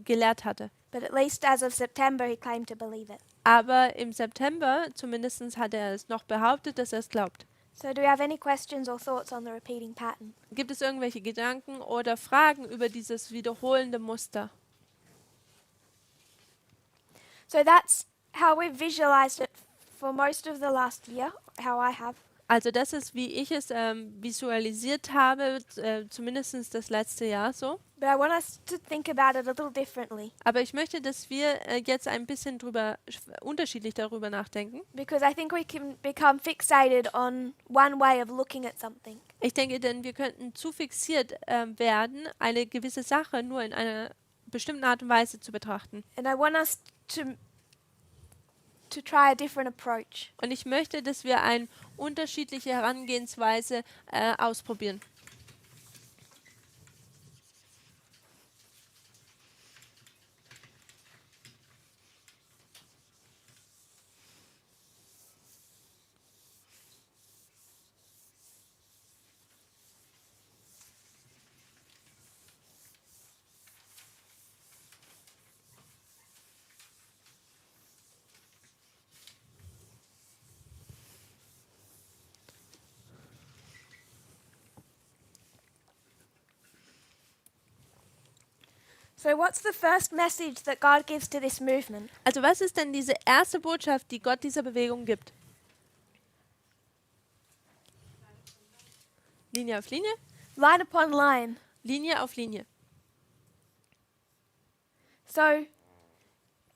Speaker 2: gelehrt hatte.
Speaker 1: But at least as of September, he claimed to believe it.
Speaker 2: Aber im September zumindest hat er es noch behauptet, dass er es glaubt.
Speaker 1: So do we have any questions or thoughts on the repeating pattern?
Speaker 2: Gibt es irgendwelche Gedanken oder Fragen über dieses wiederholende Muster?
Speaker 1: So that's how we've visualized it for most of the last year, how I have.
Speaker 2: Also das ist, wie ich es visualisiert habe, zumindest das letzte Jahr so.
Speaker 1: But I want us to think about it a little differently,
Speaker 2: Aber ich möchte, dass wir jetzt ein bisschen unterschiedlich darüber nachdenken.
Speaker 1: because I think we can become fixated on one way of looking at something.
Speaker 2: Ich denke, denn wir könnten zu fixiert werden, eine gewisse Sache nur in einer bestimmten Art und Weise zu betrachten.
Speaker 1: And I want us to try a different approach.
Speaker 2: Und ich möchte, dass wir eine unterschiedliche Herangehensweise ausprobieren.
Speaker 1: So what's the first message that God gives to this movement?
Speaker 2: Also was ist denn diese erste Botschaft, die Gott dieser Bewegung gibt? Linie auf Linie,
Speaker 1: Line upon line.
Speaker 2: Linie auf Linie.
Speaker 1: So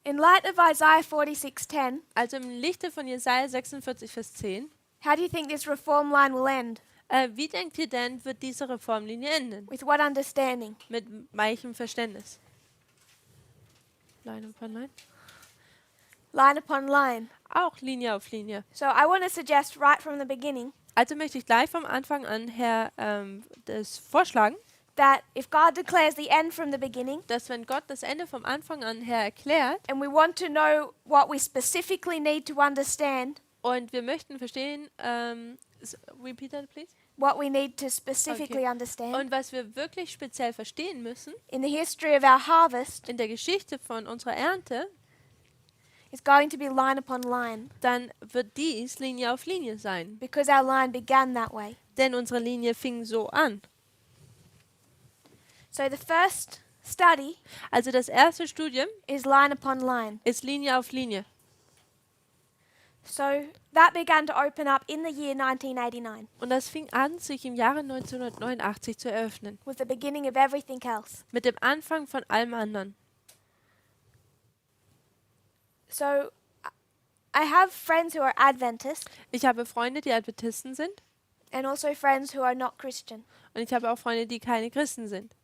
Speaker 1: in light of Isaiah 46:10,
Speaker 2: Also im Lichte von Jesaja 46, Vers 10.
Speaker 1: how do you think this reform line will end?
Speaker 2: Wie denkt ihr denn, wird diese Reformlinie enden?
Speaker 1: With what understanding?
Speaker 2: Mit welchem Verständnis? Line upon Line.
Speaker 1: Line upon line.
Speaker 2: Auch Linie auf Linie.
Speaker 1: So I want to suggest right from the beginning
Speaker 2: Also möchte ich gleich vom Anfang an her das vorschlagen,
Speaker 1: that if God declares the end from the beginning,
Speaker 2: dass wenn Gott das Ende vom Anfang an her erklärt
Speaker 1: and we want to know what we specifically need to understand,
Speaker 2: und wir möchten verstehen, repeat that please,
Speaker 1: what we need to specifically
Speaker 2: Okay.
Speaker 1: understand
Speaker 2: und was wir wirklich speziell verstehen müssen
Speaker 1: in the history of our harvest
Speaker 2: in der Geschichte von unserer Ernte,
Speaker 1: is going to be line upon line,
Speaker 2: dann wird dies Linie auf Linie sein.
Speaker 1: because our line began that way.
Speaker 2: Denn unsere Linie fing so an.
Speaker 1: So the first study
Speaker 2: Also das erste Studium
Speaker 1: is line upon line.
Speaker 2: ist Linie auf Linie.
Speaker 1: So that began to open up in the year 1989
Speaker 2: Und das fing an, sich im Jahre 1989 zu eröffnen.
Speaker 1: with the beginning of everything else.
Speaker 2: Mit dem Anfang von allem anderen.
Speaker 1: So I have friends who are Adventists
Speaker 2: Ich habe Freunde, die Adventisten sind.
Speaker 1: and also friends who are not Christian.
Speaker 2: Und ich habe auch Freunde, die keine Christen sind.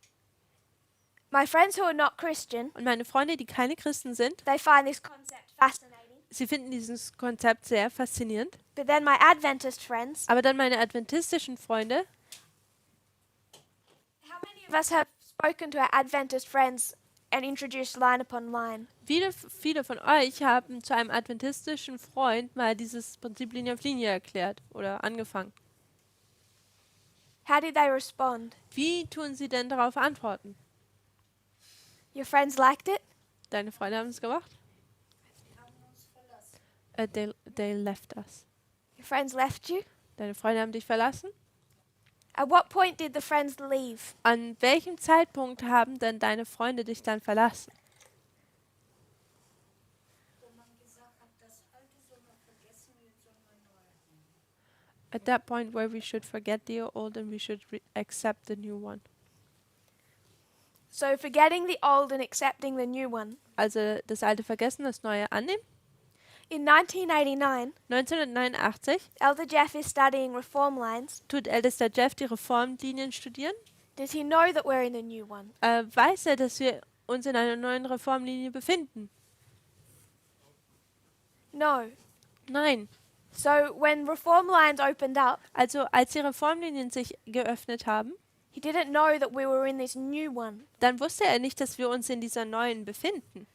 Speaker 1: My friends who are not Christian,
Speaker 2: Und meine Freunde, die keine Christen sind,
Speaker 1: they find this concept fascinating.
Speaker 2: sie finden dieses Konzept sehr faszinierend.
Speaker 1: But then my Adventist friends,
Speaker 2: Aber dann meine adventistischen Freunde,
Speaker 1: how many of us have spoken to our Adventist friends and introduced line upon line?
Speaker 2: viele von euch haben zu einem adventistischen Freund mal dieses Prinzip Linie auf Linie erklärt oder angefangen.
Speaker 1: How did they respond?
Speaker 2: Wie tun sie denn darauf antworten?
Speaker 1: Your friends liked it?
Speaker 2: Deine Freunde haben es gemacht? They left us.
Speaker 1: Your friends left you?
Speaker 2: Deine Freunde haben dich verlassen?
Speaker 1: At what point did the friends leave?
Speaker 2: An welchem Zeitpunkt haben denn deine Freunde dich dann verlassen? At that point where we should forget the old and we should accept the new one.
Speaker 1: So forgetting the old and accepting the new one.
Speaker 2: Also das Alte vergessen, das Neue annehmen.
Speaker 1: In 1989,
Speaker 2: 1989
Speaker 1: Elder Jeff is studying reform lines.
Speaker 2: tut ältester Jeff die Reformlinien studieren.
Speaker 1: Does he know that we're in a new one?
Speaker 2: Weiß er, dass wir uns in einer neuen Reformlinie befinden?
Speaker 1: No.
Speaker 2: Nein.
Speaker 1: So when reform lines opened up,
Speaker 2: Also als die Reformlinien sich geöffnet haben,
Speaker 1: he didn't know that we were in this new one.
Speaker 2: dann wusste er nicht, dass wir uns in dieser neuen befinden.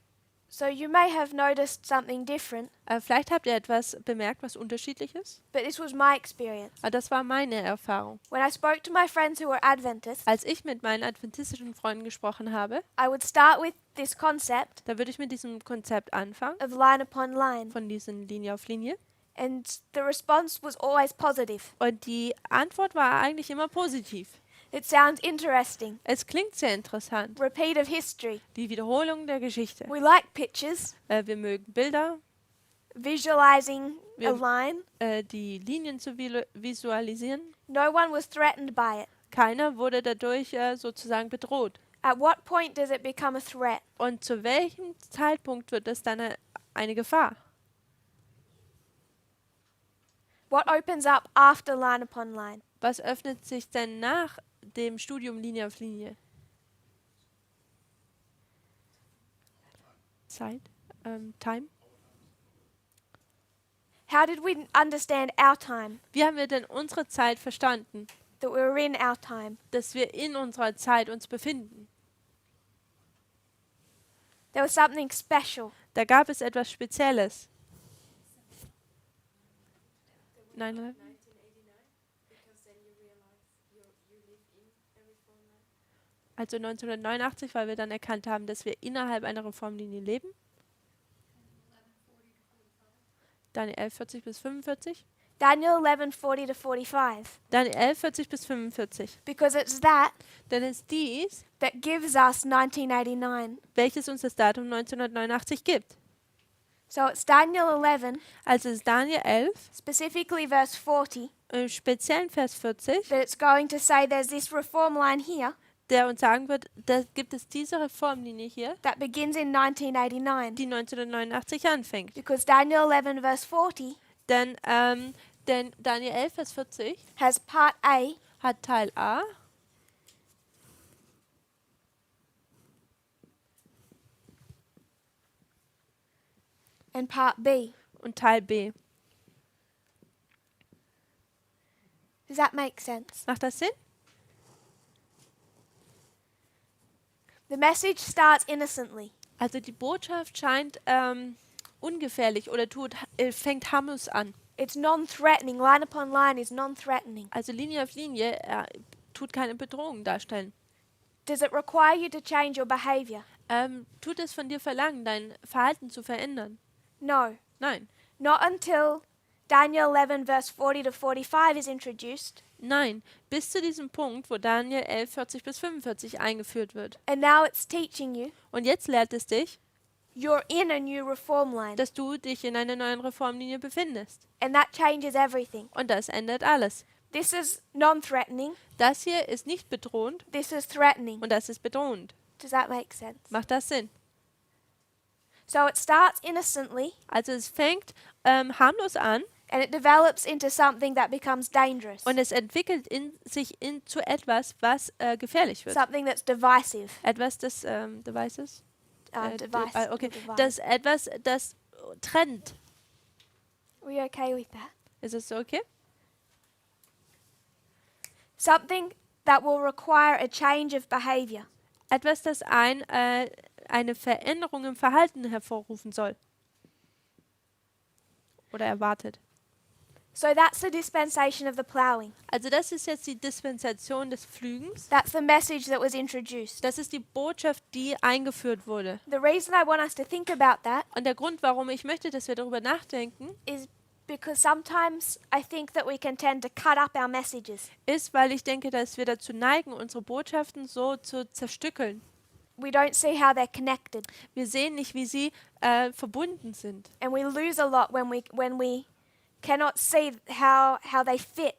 Speaker 1: So you may have noticed something different,
Speaker 2: Vielleicht habt ihr etwas bemerkt, was unterschiedlich ist.
Speaker 1: but this was my experience.
Speaker 2: Aber das war meine Erfahrung.
Speaker 1: When I spoke to my friends who were Adventists,
Speaker 2: Als ich mit meinen adventistischen Freunden gesprochen habe,
Speaker 1: I would start with this concept
Speaker 2: da würde ich mit diesem Konzept anfangen,
Speaker 1: of line upon line,
Speaker 2: von diesen Linie auf Linie.
Speaker 1: and the response was always positive.
Speaker 2: Und die Antwort war eigentlich immer positiv.
Speaker 1: It sounds interesting.
Speaker 2: Es klingt sehr interessant.
Speaker 1: Repeat of history.
Speaker 2: Die Wiederholung der Geschichte.
Speaker 1: We like pictures,
Speaker 2: Wir mögen Bilder,
Speaker 1: visualizing a
Speaker 2: Wir-
Speaker 1: line.
Speaker 2: die Linien zu visualisieren.
Speaker 1: No one was threatened by it.
Speaker 2: Keiner wurde dadurch sozusagen bedroht.
Speaker 1: At what point does it become a threat?
Speaker 2: Und zu welchem Zeitpunkt wird es dann eine Gefahr?
Speaker 1: What opens up after line upon line?
Speaker 2: Was öffnet sich denn nach dem Studium Linie auf Linie? Zeit? Time?
Speaker 1: How did we understand our time?
Speaker 2: Wie haben wir denn unsere Zeit verstanden?
Speaker 1: That we were in our time?
Speaker 2: Dass wir in unserer Zeit uns befinden.
Speaker 1: There was something special.
Speaker 2: Da gab es etwas Spezielles. 9/11? Also 1989, weil wir dann erkannt haben, dass wir innerhalb einer Reformlinie leben. Daniel 11, 40 bis 45.
Speaker 1: Daniel 11:40 to 45,
Speaker 2: Daniel 11, 40 bis 45.
Speaker 1: because it's that
Speaker 2: Denn es ist dies,
Speaker 1: that gives us 1989.
Speaker 2: welches uns das Datum 1989 gibt.
Speaker 1: So it's Daniel 11,
Speaker 2: Also es ist Daniel 11,
Speaker 1: specifically verse 40,
Speaker 2: im speziellen Vers 40,
Speaker 1: that it's going to say there's this reform line here
Speaker 2: der uns sagen wird, da gibt es diese Reformlinie hier,
Speaker 1: that begins in 1989.
Speaker 2: die 1989 anfängt.
Speaker 1: Because Daniel 11 verse 40
Speaker 2: Denn Daniel 11, Vers 40
Speaker 1: has part A
Speaker 2: hat Teil A
Speaker 1: and part B.
Speaker 2: und Teil B.
Speaker 1: Does that make sense?
Speaker 2: Macht das Sinn?
Speaker 1: The message starts innocently.
Speaker 2: Also die Botschaft scheint ungefährlich oder fängt harmlos an.
Speaker 1: It's non-threatening. Line upon line is non-threatening.
Speaker 2: Also Linie auf Linie tut keine Bedrohung darstellen.
Speaker 1: Does it require you to change your behavior?
Speaker 2: Tut es von dir verlangen, dein Verhalten zu verändern?
Speaker 1: No.
Speaker 2: Nein.
Speaker 1: Not until Daniel 11 verse 40 to 45 is introduced.
Speaker 2: Nein, bis zu diesem Punkt, wo Daniel 11, 40 bis 45 eingeführt wird.
Speaker 1: And now it's teaching you
Speaker 2: Und jetzt lehrt es dich,
Speaker 1: you're in a new reform line.
Speaker 2: dass du dich in einer neuen Reformlinie befindest.
Speaker 1: And that changes everything.
Speaker 2: Und das ändert alles.
Speaker 1: This is non-threatening.
Speaker 2: Das hier ist nicht bedrohend
Speaker 1: This is threatening.
Speaker 2: und das ist bedrohend.
Speaker 1: Does that make sense?
Speaker 2: Macht das Sinn?
Speaker 1: So it starts innocently
Speaker 2: Also es fängt harmlos an
Speaker 1: and it develops into something that becomes dangerous.
Speaker 2: und es entwickelt sich zu etwas, was gefährlich wird.
Speaker 1: Something that's divisive.
Speaker 2: Etwas, das Devices? Okay.
Speaker 1: Divide.
Speaker 2: Das etwas, das trennt.
Speaker 1: Are we okay with that?
Speaker 2: Ist es so okay?
Speaker 1: Something that will require a change of behavior.
Speaker 2: Etwas, das eine Veränderung im Verhalten hervorrufen soll. Oder erwartet.
Speaker 1: So that's the dispensation of the ploughing.
Speaker 2: Also das ist jetzt die Dispensation des Pflügens.
Speaker 1: That's the message that was introduced.
Speaker 2: Das ist die Botschaft, die eingeführt wurde.
Speaker 1: The reason I want us to think about that
Speaker 2: Und der Grund, warum ich möchte, dass wir darüber nachdenken,
Speaker 1: is because sometimes I think that we can tend to cut up our messages.
Speaker 2: ist, weil ich denke, dass wir dazu neigen, unsere Botschaften so zu zerstückeln.
Speaker 1: We don't see how they're connected.
Speaker 2: Wir sehen nicht, wie sie verbunden sind.
Speaker 1: And we lose a lot when we cannot see how they fit.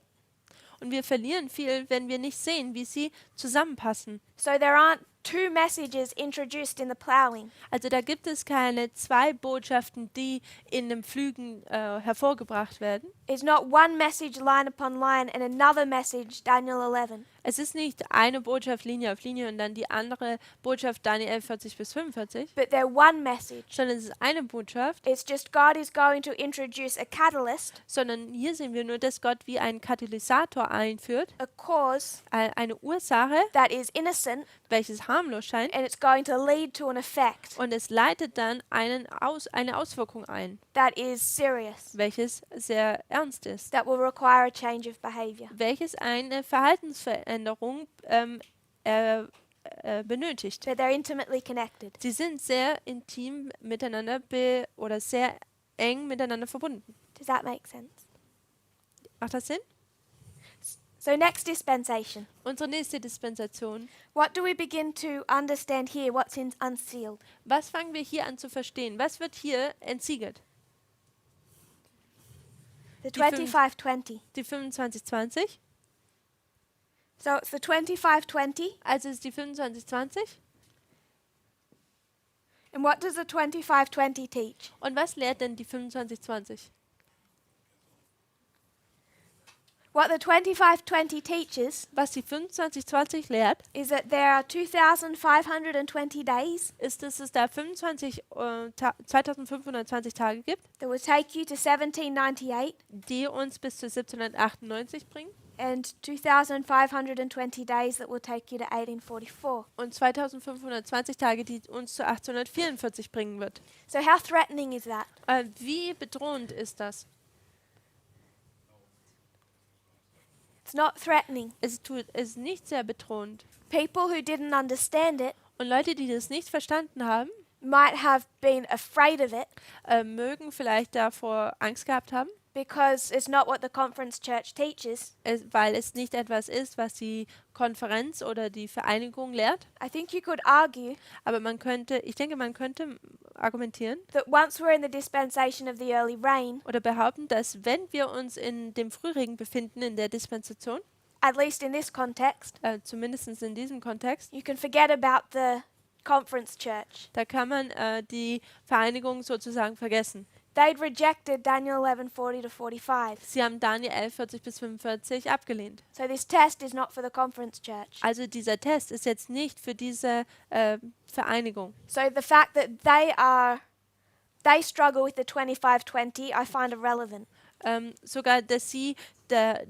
Speaker 2: Und wir verlieren viel, wenn wir nicht sehen, wie sie zusammenpassen.
Speaker 1: So there aren't two messages introduced in the ploughing.
Speaker 2: Also da gibt es keine zwei Botschaften, die in dem Pflügen hervorgebracht werden.
Speaker 1: It's not one message line upon line and another message Daniel 11.
Speaker 2: Es ist nicht eine Botschaft Linie auf Linie und dann die andere Botschaft Daniel 11, 40 bis 45,
Speaker 1: But they're one message.
Speaker 2: sondern es ist eine Botschaft,
Speaker 1: It's just God is going to introduce a catalyst,
Speaker 2: sondern hier sehen wir nur, dass Gott wie einen Katalysator einführt,
Speaker 1: a cause
Speaker 2: eine Ursache,
Speaker 1: that is innocent,
Speaker 2: welches harmlos scheint,
Speaker 1: and it's going to lead to an effect
Speaker 2: und es leitet dann eine Auswirkung ein,
Speaker 1: that is serious,
Speaker 2: welches sehr ernst ist,
Speaker 1: that will require a change of behavior.
Speaker 2: welches eine Verhaltensveränderung benötigt.
Speaker 1: So they're intimately connected.
Speaker 2: Sie sind sehr intim miteinander oder sehr eng miteinander verbunden.
Speaker 1: Does that make sense?
Speaker 2: Macht das Sinn?
Speaker 1: So next dispensation.
Speaker 2: Unsere nächste Dispensation.
Speaker 1: What do we begin to understand here? What's unsealed?
Speaker 2: Was fangen wir hier an zu verstehen? Was wird hier entsiegelt?
Speaker 1: The
Speaker 2: Die fünf-
Speaker 1: 2520.
Speaker 2: Die 2520?
Speaker 1: So it's the 2520.
Speaker 2: Also ist die 2520.
Speaker 1: And what does the 2520 teach?
Speaker 2: Und was lehrt denn die 2520?
Speaker 1: What the 2520 teaches
Speaker 2: Was die 2520 lehrt,
Speaker 1: is that there are 2,520 days
Speaker 2: ist, dass es da 2520 Tage gibt,
Speaker 1: that will take you to 1798
Speaker 2: die uns bis zu 1798 bringen
Speaker 1: and 2,520 days that will take you to 1844.
Speaker 2: und 2520 Tage, die uns zu 1844 bringen wird.
Speaker 1: So how threatening is that?
Speaker 2: Wie bedrohend ist das?
Speaker 1: It's not threatening.
Speaker 2: Es ist nicht sehr bedrohend.
Speaker 1: People who didn't understand it
Speaker 2: Und Leute, die das nicht verstanden haben,
Speaker 1: might have been afraid of it,
Speaker 2: mögen vielleicht davor Angst gehabt haben,
Speaker 1: because it's not what the conference church teaches.
Speaker 2: weil es nicht etwas ist, was die Konferenz oder die Vereinigung lehrt.
Speaker 1: I think you could argue
Speaker 2: Aber ich denke, man könnte argumentieren
Speaker 1: that once we're in the dispensation of the early rain,
Speaker 2: oder behaupten, dass wenn wir uns in dem Frühregen befinden, in der Dispensation,
Speaker 1: at least in this context,
Speaker 2: zumindest in diesem Kontext,
Speaker 1: you can forget about the conference church.
Speaker 2: da kann man die Vereinigung sozusagen vergessen.
Speaker 1: They'd rejected Daniel 11:40 to 45.
Speaker 2: Sie haben Daniel 11:40 bis 45 abgelehnt.
Speaker 1: So this test is not for the conference church.
Speaker 2: Also dieser Test ist jetzt nicht für diese Vereinigung.
Speaker 1: So the fact that they struggle with the 25-20, I find irrelevant.
Speaker 2: Sogar, dass sie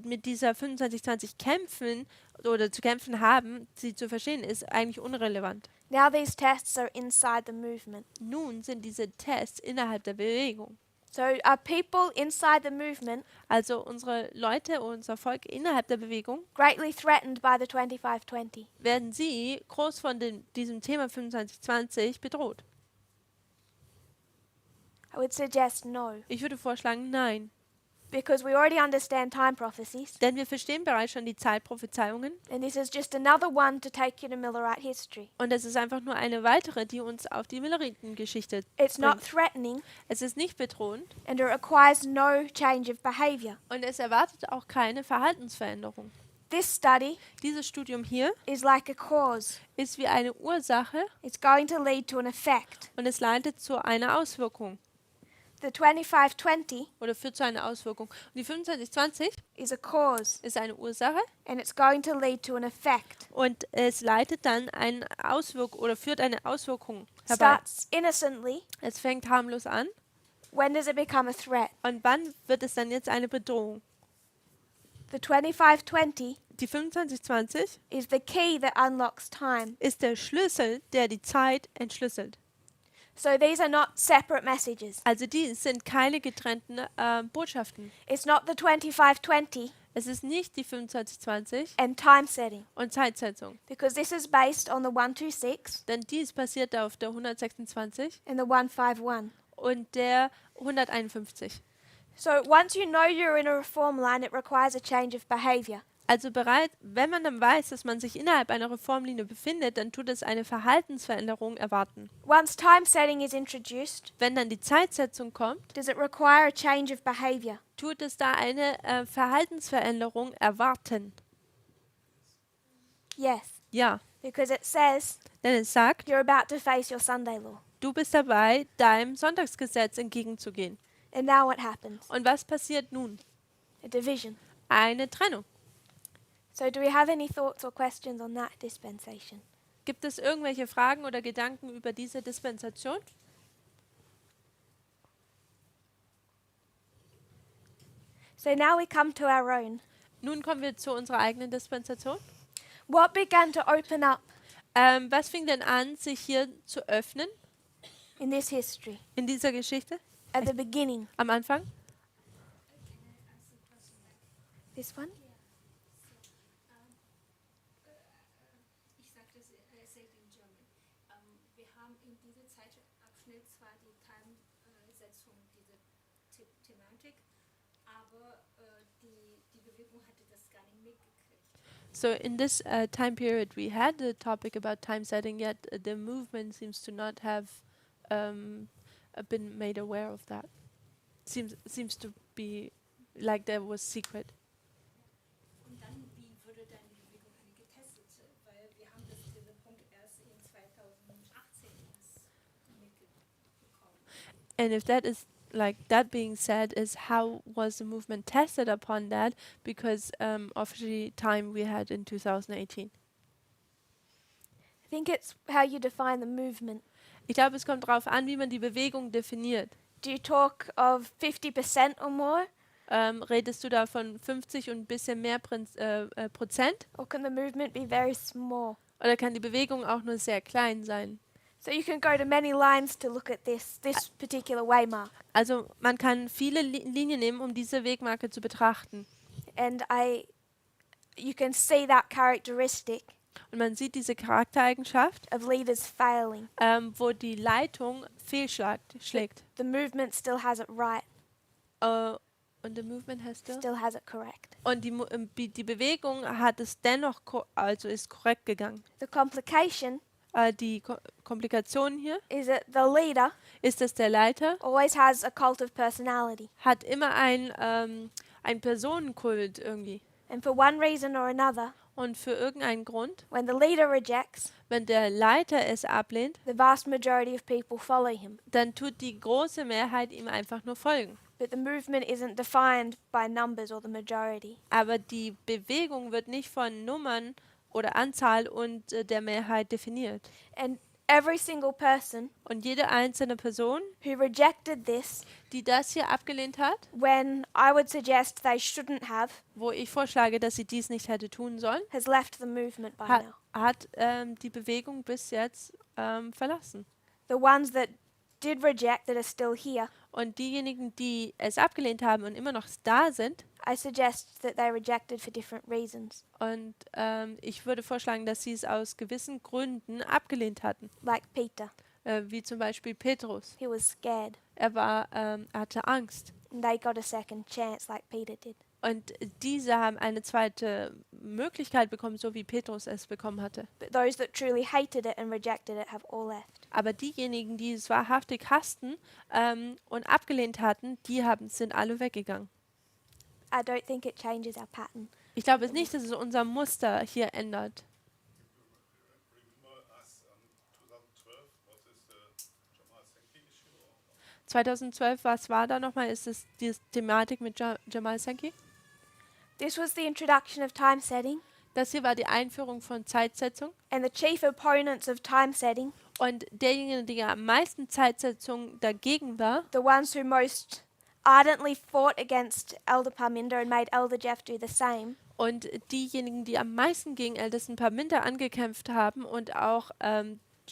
Speaker 2: mit dieser 25-20 kämpfen oder zu kämpfen haben, sie zu verstehen, ist eigentlich unrelevant.
Speaker 1: Now these tests are inside the movement.
Speaker 2: Nun sind diese Tests innerhalb der Bewegung.
Speaker 1: So are people inside the movement
Speaker 2: Also unsere Leute, unser Volk innerhalb der Bewegung,
Speaker 1: greatly threatened by the 25-20?
Speaker 2: werden sie groß von diesem Thema 25-20 bedroht?
Speaker 1: I would suggest no,
Speaker 2: Ich würde vorschlagen, nein.
Speaker 1: because we already understand time prophecies,
Speaker 2: Denn wir verstehen bereits schon die Zeitprophezeiungen
Speaker 1: and this is just another one to take you to Millerite history.
Speaker 2: und es ist einfach nur eine weitere, die uns auf die Milleritengeschichte
Speaker 1: It's not
Speaker 2: bringt.
Speaker 1: threatening,
Speaker 2: Es ist nicht bedrohend
Speaker 1: and it requires no change of behavior.
Speaker 2: und es erwartet auch keine Verhaltensveränderung.
Speaker 1: This study
Speaker 2: Dieses Studium hier
Speaker 1: is like a cause.
Speaker 2: ist wie eine Ursache
Speaker 1: It's going to lead to an effect.
Speaker 2: und es leitet zu einer Auswirkung
Speaker 1: The 25-20
Speaker 2: oder führt zu einer Auswirkung. Und die 25-20
Speaker 1: is a cause,
Speaker 2: ist eine Ursache
Speaker 1: and it's going to lead to an effect.
Speaker 2: und es leitet dann eine Auswirkung oder führt eine Auswirkung herbei.
Speaker 1: Starts innocently.
Speaker 2: Es fängt harmlos an
Speaker 1: When does it become a threat?
Speaker 2: und wann wird es dann jetzt eine Bedrohung?
Speaker 1: The 25-20
Speaker 2: Die 25-20
Speaker 1: is the key that unlocks time.
Speaker 2: ist der Schlüssel, der die Zeit entschlüsselt.
Speaker 1: So these are not separate messages.
Speaker 2: Also die sind keine getrennten Botschaften.
Speaker 1: It's not the 25-20
Speaker 2: Es ist nicht die 25-20
Speaker 1: and time setting,
Speaker 2: und Zeitsetzung,
Speaker 1: because this is based on the 126
Speaker 2: denn dies basiert auf der 126
Speaker 1: and the 151.
Speaker 2: und der 151.
Speaker 1: So once you know you're in a reform line, it requires a change of behavior.
Speaker 2: Also wenn man dann weiß, dass man sich innerhalb einer Reformlinie befindet, dann tut es eine Verhaltensveränderung erwarten.
Speaker 1: Once time setting is introduced,
Speaker 2: Wenn dann die Zeitsetzung kommt,
Speaker 1: does it require a change of behavior?
Speaker 2: tut es da eine Verhaltensveränderung erwarten.
Speaker 1: Yes,
Speaker 2: Ja,
Speaker 1: because it says
Speaker 2: denn es sagt,
Speaker 1: you're about to face your Sunday law.
Speaker 2: du bist dabei, deinem Sonntagsgesetz entgegenzugehen.
Speaker 1: And now what happens?
Speaker 2: Und was passiert nun?
Speaker 1: A division.
Speaker 2: Eine Trennung.
Speaker 1: So do we have any thoughts or questions on that dispensation?
Speaker 2: Gibt es irgendwelche Fragen oder Gedanken über diese Dispensation?
Speaker 1: So now we come to our own.
Speaker 2: Nun kommen wir zu unserer eigenen Dispensation.
Speaker 1: What began to open up
Speaker 2: Was fing denn an, sich hier zu öffnen
Speaker 1: in this history
Speaker 2: in dieser Geschichte?
Speaker 1: at the beginning?
Speaker 2: Am Anfang?
Speaker 1: This one?
Speaker 5: Ich sage das sehr in German. Wir haben in diesem Zeitabschnitt zwar die Timesetzung, diese Thematik, aber die Bewegung hatte das gar nicht mitgekriegt.
Speaker 2: So in this time period we had the topic about time setting, yet the movement seems to not have been made aware of that. Seems to be like there was secret.
Speaker 5: Und dann, wie würde dann die Bewegung getestet? Weil wir haben diesen Punkt erst in 2018 mitbekommen.
Speaker 2: And if that is like that being said, is how was the movement tested upon that? Because of the time we had in 2018.
Speaker 1: I think it's how you define the movement.
Speaker 2: Ich glaube, es kommt darauf an, wie man die Bewegung definiert.
Speaker 1: Do you talk of 50% or more?
Speaker 2: Redest du da von 50 und ein bisschen mehr Prozent?
Speaker 1: Or can the movement be very small?
Speaker 2: Oder kann die Bewegung auch nur sehr klein sein?
Speaker 1: So you can go to many lines to look at this particular waymark.
Speaker 2: Also man kann viele Linien nehmen, um diese Wegmarke zu betrachten.
Speaker 1: And you can see that characteristic
Speaker 2: Und man sieht diese Charaktereigenschaft,
Speaker 1: of leaders failing.
Speaker 2: wo die Leitung fehlschlägt.
Speaker 1: The movement still has it right.
Speaker 2: Und the movement has still.
Speaker 1: still has it correct.
Speaker 2: Und die Bewegung hat es dennoch, also ist korrekt gegangen.
Speaker 1: The complication
Speaker 2: Die Komplikation hier
Speaker 1: is that the leader
Speaker 2: ist, dass der Leiter
Speaker 1: always has a cult of personality.
Speaker 2: hat immer ein Personenkult irgendwie.
Speaker 1: And for one reason or another,
Speaker 2: Und für irgendeinen Grund,
Speaker 1: when the leader rejects,
Speaker 2: wenn der Leiter es ablehnt,
Speaker 1: the vast majority of people follow him.
Speaker 2: dann tut die große Mehrheit ihm einfach nur folgen.
Speaker 1: But the movement isn't defined by numbers or the majority.
Speaker 2: Aber die Bewegung wird nicht von Nummern oder Anzahl und der Mehrheit definiert.
Speaker 1: And every single person
Speaker 2: Und jede einzelne Person,
Speaker 1: who rejected this,
Speaker 2: die das hier abgelehnt hat,
Speaker 1: when I would suggest they shouldn't have,
Speaker 2: wo ich vorschlage, dass sie dies nicht hätte tun sollen,
Speaker 1: has left the movement by
Speaker 2: hat,
Speaker 1: now.
Speaker 2: hat die Bewegung bis jetzt verlassen.
Speaker 1: The ones that did reject that are still here,
Speaker 2: Und diejenigen, die es abgelehnt haben und immer noch da sind,
Speaker 1: I suggest that they rejected for different reasons.
Speaker 2: und ich würde vorschlagen, dass sie es aus gewissen Gründen abgelehnt hatten.
Speaker 1: Like Peter,
Speaker 2: Wie zum Beispiel Petrus.
Speaker 1: he was scared,
Speaker 2: Er hatte Angst.
Speaker 1: and they got a second chance like Peter did.
Speaker 2: Und diese haben eine zweite Möglichkeit bekommen, so wie Petrus es bekommen hatte.
Speaker 1: But those that truly hated it and rejected it have all left.
Speaker 2: Aber diejenigen, die es wahrhaftig hassten und abgelehnt hatten, sind alle weggegangen.
Speaker 1: I don't think it changes our pattern.
Speaker 2: Ich glaube nicht, dass es unser Muster hier ändert.
Speaker 3: Remember us 2012, was is the Jamal Sankey issue?
Speaker 2: 2012, was war da nochmal? Ist es die Thematik mit Jamal Sankey?
Speaker 1: This was the introduction of time setting,
Speaker 2: Das hier war die Einführung von Zeitsetzung.
Speaker 1: and the chief opponents of time setting,
Speaker 2: Und derjenige, der am meisten Zeitsetzung dagegen war,
Speaker 1: the ones who most ardently fought against Elder Parminder and made Elder Jeff do the same,
Speaker 2: und diejenigen, die am meisten gegen Ältesten Parminder angekämpft haben und auch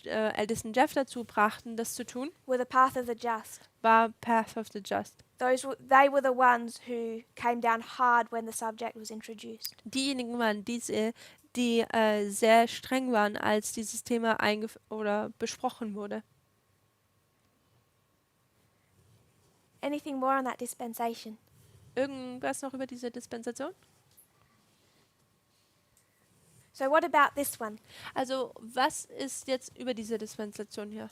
Speaker 2: Ältesten Jeff dazu brachten, das zu tun,
Speaker 1: were the path of the just.
Speaker 2: war Path of the Just.
Speaker 1: They were the ones who came down hard when the subject was introduced.
Speaker 2: Diejenigen waren diese, die sehr streng waren, als dieses Thema besprochen wurde.
Speaker 1: Anything more on that dispensation?
Speaker 2: Irgendwas noch über diese Dispensation?
Speaker 1: So what about this one?
Speaker 2: Also, was ist jetzt über diese Dispensation hier?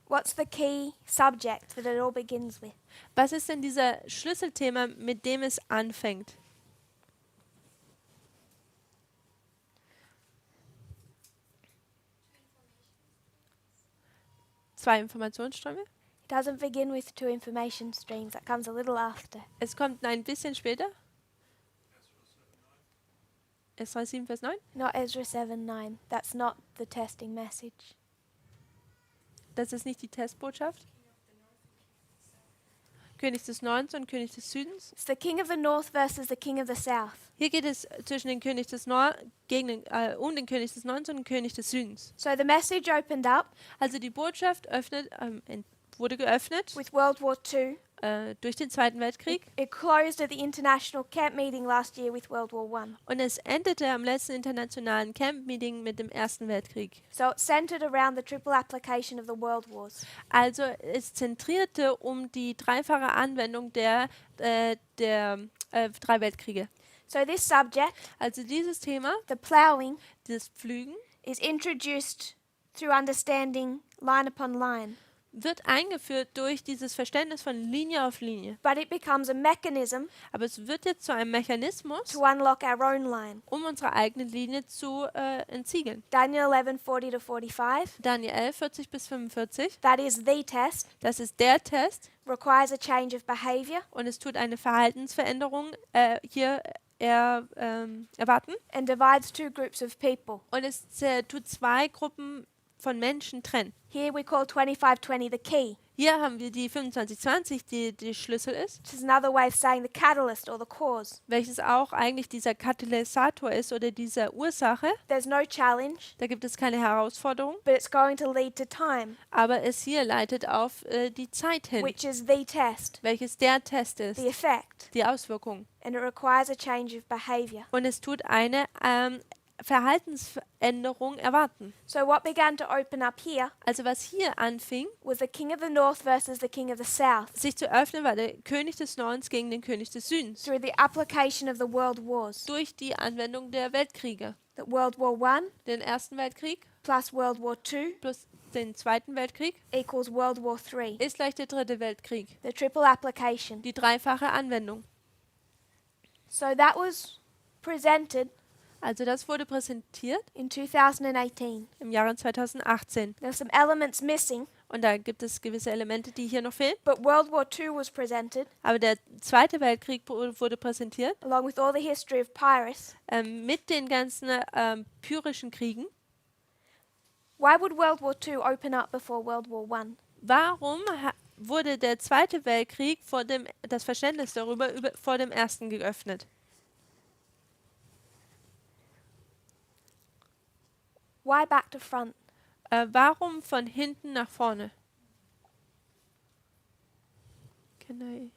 Speaker 1: What's the key subject that it all begins with?
Speaker 2: Was ist denn dieser Schlüsselthema, mit dem es anfängt? Zwei Informationsströme.
Speaker 1: It doesn't begin with two information streams. That comes a little after.
Speaker 2: Es kommt ein bisschen später. Esra 7, Vers 9.
Speaker 1: Not Ezra 7:9. That's not the testing message.
Speaker 2: Das ist nicht die Testbotschaft. König des Nordens und König des Südens.
Speaker 1: It's the king of the north versus the king of the south.
Speaker 2: Hier geht es zwischen den König des um den König des Nordens und den König des Südens.
Speaker 1: So the message opened up
Speaker 2: Also die Botschaft wurde geöffnet
Speaker 1: with World War II.
Speaker 2: durch den Zweiten Weltkrieg
Speaker 1: It closed at the international camp meeting last year with World War I.
Speaker 2: und es endete am letzten internationalen Camp-Meeting mit dem Ersten Weltkrieg.
Speaker 1: So it centered around the triple application of the world wars.
Speaker 2: Also es zentrierte um die dreifache Anwendung der drei Weltkriege.
Speaker 1: So this subject,
Speaker 2: Also dieses Thema,
Speaker 1: the ploughing,
Speaker 2: das Pflügen,
Speaker 1: is introduced through understanding line upon line.
Speaker 2: wird eingeführt durch dieses Verständnis von Linie auf Linie.
Speaker 1: But it becomes a mechanism
Speaker 2: Aber es wird jetzt zu einem Mechanismus,
Speaker 1: to unlock our own line.
Speaker 2: um unsere eigene Linie zu entsiegeln.
Speaker 1: Daniel 11:40 to 45.
Speaker 2: Daniel 11, 40 bis 45,
Speaker 1: That is the test.
Speaker 2: das ist der Test
Speaker 1: Requires a change of behavior
Speaker 2: und es tut eine Verhaltensveränderung hier erwarten.
Speaker 1: and divides two groups of people.
Speaker 2: Und es tut zwei Gruppen von Menschen trennen.
Speaker 1: Here we call 2520 the key,
Speaker 2: Hier haben wir die 2520, die Schlüssel ist,
Speaker 1: which is another way of saying the catalyst or the cause.
Speaker 2: welches auch eigentlich dieser Katalysator ist oder diese Ursache.
Speaker 1: There's no challenge,
Speaker 2: Da gibt es keine Herausforderung,
Speaker 1: but it's going to lead to time,
Speaker 2: aber es hier leitet auf die Zeit hin,
Speaker 1: which is the test,
Speaker 2: welches der Test ist,
Speaker 1: the effect,
Speaker 2: die Auswirkung.
Speaker 1: and it requires a change of behavior.
Speaker 2: Und es tut eine Verhaltensänderung erwarten.
Speaker 1: So what began to open up here
Speaker 2: Also was hier anfing,
Speaker 1: was the king of the north versus the king of the south
Speaker 2: sich zu öffnen, war der König des Nordens gegen den König des Südens.
Speaker 1: through the application of the world wars.
Speaker 2: Durch die Anwendung der Weltkriege.
Speaker 1: That World War I
Speaker 2: Den Ersten Weltkrieg
Speaker 1: plus World War II
Speaker 2: plus den Zweiten Weltkrieg
Speaker 1: equals World War III.
Speaker 2: ist gleich der Dritte Weltkrieg.
Speaker 1: The triple application.
Speaker 2: Die dreifache Anwendung.
Speaker 1: So that was presented
Speaker 2: Also das wurde präsentiert
Speaker 1: in 2018.
Speaker 2: im Jahre 2018.
Speaker 1: There are some elements missing,
Speaker 2: Und da gibt es gewisse Elemente, die hier noch fehlen.
Speaker 1: but World War II was presented
Speaker 2: Aber der Zweite Weltkrieg wurde präsentiert
Speaker 1: along with all the history of Pyrrhus.
Speaker 2: mit den ganzen pyrrhischen Kriegen.
Speaker 1: Why would World War II open up before World War I?
Speaker 2: Warum wurde der Zweite Weltkrieg das Verständnis darüber vor dem Ersten geöffnet?
Speaker 1: Why back to front?
Speaker 2: Warum von hinten nach vorne? Can I?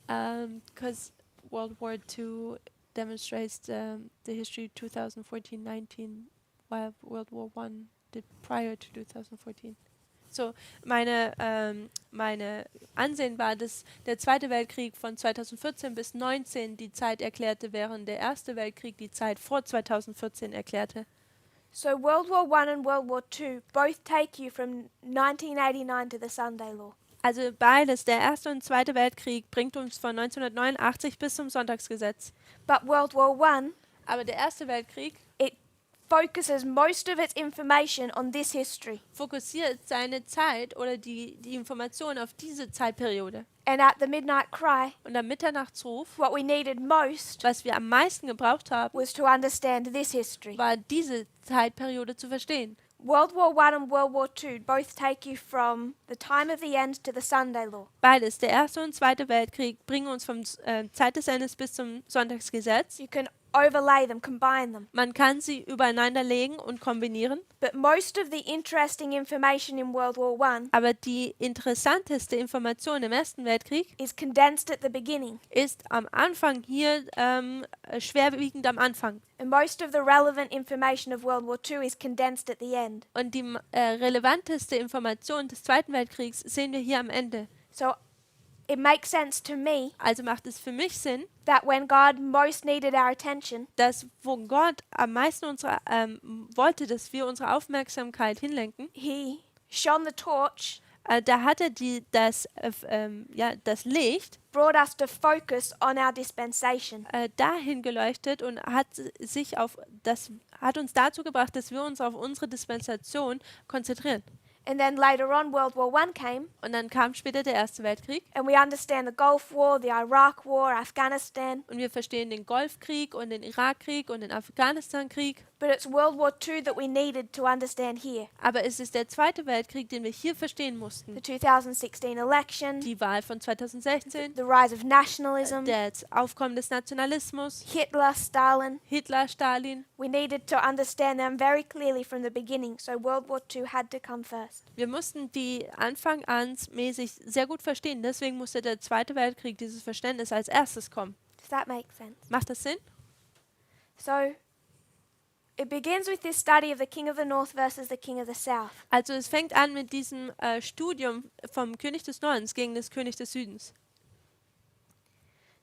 Speaker 2: Because World War II demonstrates the history 2014-19, while World War I did prior to 2014. So, meine Ansehen war, dass der Zweite Weltkrieg von 2014 bis 2019 die Zeit erklärte, während der Erste Weltkrieg die Zeit vor 2014 erklärte.
Speaker 1: So World War I and World War II both take you from 1989 to the Sunday Law.
Speaker 2: Also beides, der Erste und Zweite Weltkrieg, bringt uns von 1989 bis zum Sonntagsgesetz.
Speaker 1: But World War I,
Speaker 2: Aber der Erste Weltkrieg
Speaker 1: it focuses most of its information on this history.
Speaker 2: fokussiert seine Zeit oder die Information auf diese Zeitperiode.
Speaker 1: And at the midnight cry,
Speaker 2: Und am Mitternachtsruf,
Speaker 1: what we needed most
Speaker 2: was wir am meisten gebraucht haben,
Speaker 1: was to understand this history.
Speaker 2: war diese Zeitperiode zu verstehen.
Speaker 1: World War I and World War II both take you from the time of the end to the Sunday Law.
Speaker 2: Beides, der Erste und Zweite Weltkrieg, bringen uns vom Zeit des Endes bis zum Sonntagsgesetz.
Speaker 1: You can overlay them, combine them.
Speaker 2: Man kann sie übereinander legen und kombinieren,
Speaker 1: But most of the interesting information in World War I
Speaker 2: aber die interessanteste Information im Ersten Weltkrieg
Speaker 1: is condensed at the beginning.
Speaker 2: ist am Anfang hier schwerwiegend am Anfang.
Speaker 1: And most of the relevant information of World War II is condensed at the end.
Speaker 2: Und die relevanteste Information des Zweiten Weltkriegs sehen wir hier am Ende.
Speaker 1: So it makes sense to me
Speaker 2: Also macht es für mich Sinn,
Speaker 1: that when God most needed our attention,
Speaker 2: dass wo Gott am meisten wollte, dass wir unsere Aufmerksamkeit hinlenken,
Speaker 1: He shone the torch,
Speaker 2: da hat er das Licht
Speaker 1: brought us to focus on our dispensation.
Speaker 2: dahin geleuchtet und hat uns dazu gebracht, dass wir uns auf unsere Dispensation konzentrieren.
Speaker 1: And then later on, World War I came,
Speaker 2: Und dann kam später der Erste Weltkrieg
Speaker 1: and we understand the Gulf War, the Iraq War, Afghanistan.
Speaker 2: und wir verstehen den Golfkrieg und den Irakkrieg und den Afghanistankrieg.
Speaker 1: But it's World War II that we needed to understand here.
Speaker 2: Aber es ist der Zweite Weltkrieg, den wir hier verstehen
Speaker 1: The
Speaker 2: mussten.
Speaker 1: 2016 election,
Speaker 2: Die Wahl von 2016,
Speaker 1: the rise of nationalism,
Speaker 2: das Aufkommen des Nationalismus,
Speaker 1: Hitler, Stalin.
Speaker 2: Hitler, Stalin.
Speaker 1: We needed to understand them very clearly from the beginning, so World War II had to come first.
Speaker 2: Wir mussten die Anfang an mäßig sehr gut verstehen. Deswegen musste der Zweite Weltkrieg, dieses Verständnis, als erstes kommen.
Speaker 1: Does that make sense?
Speaker 2: Macht das Sinn?
Speaker 1: So it begins with this study of the king of the north versus the king of the south.
Speaker 2: Also es fängt an mit diesem Studium vom König des Nordens gegen das König des Südens.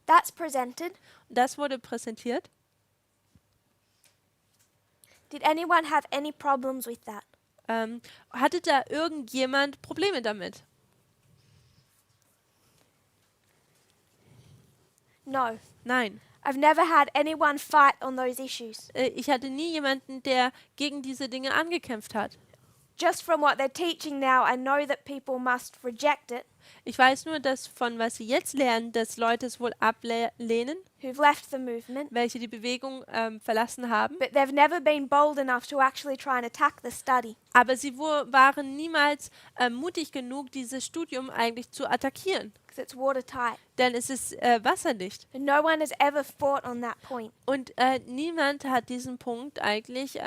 Speaker 1: That's presented.
Speaker 2: Das wurde präsentiert.
Speaker 1: Did anyone have any problems with that?
Speaker 2: Hatte da irgendjemand Probleme damit?
Speaker 1: No.
Speaker 2: Nein.
Speaker 1: I've never had anyone fight on those issues.
Speaker 2: Ich hatte nie jemanden, der gegen diese Dinge angekämpft hat.
Speaker 1: Just from what they're teaching now, I know that people must reject it,
Speaker 2: Ich weiß nur, dass von was sie jetzt lernen, dass Leute es wohl ablehnen,
Speaker 1: who've left the movement,
Speaker 2: welche die Bewegung verlassen haben.
Speaker 1: but they've never been bold enough to actually try and attack the study.
Speaker 2: Aber sie waren niemals mutig genug, dieses Studium eigentlich zu attackieren.
Speaker 1: Because it's watertight.
Speaker 2: Denn es ist wasserdicht.
Speaker 1: And no one has ever fought on that point.
Speaker 2: Und niemand hat diesen Punkt eigentlich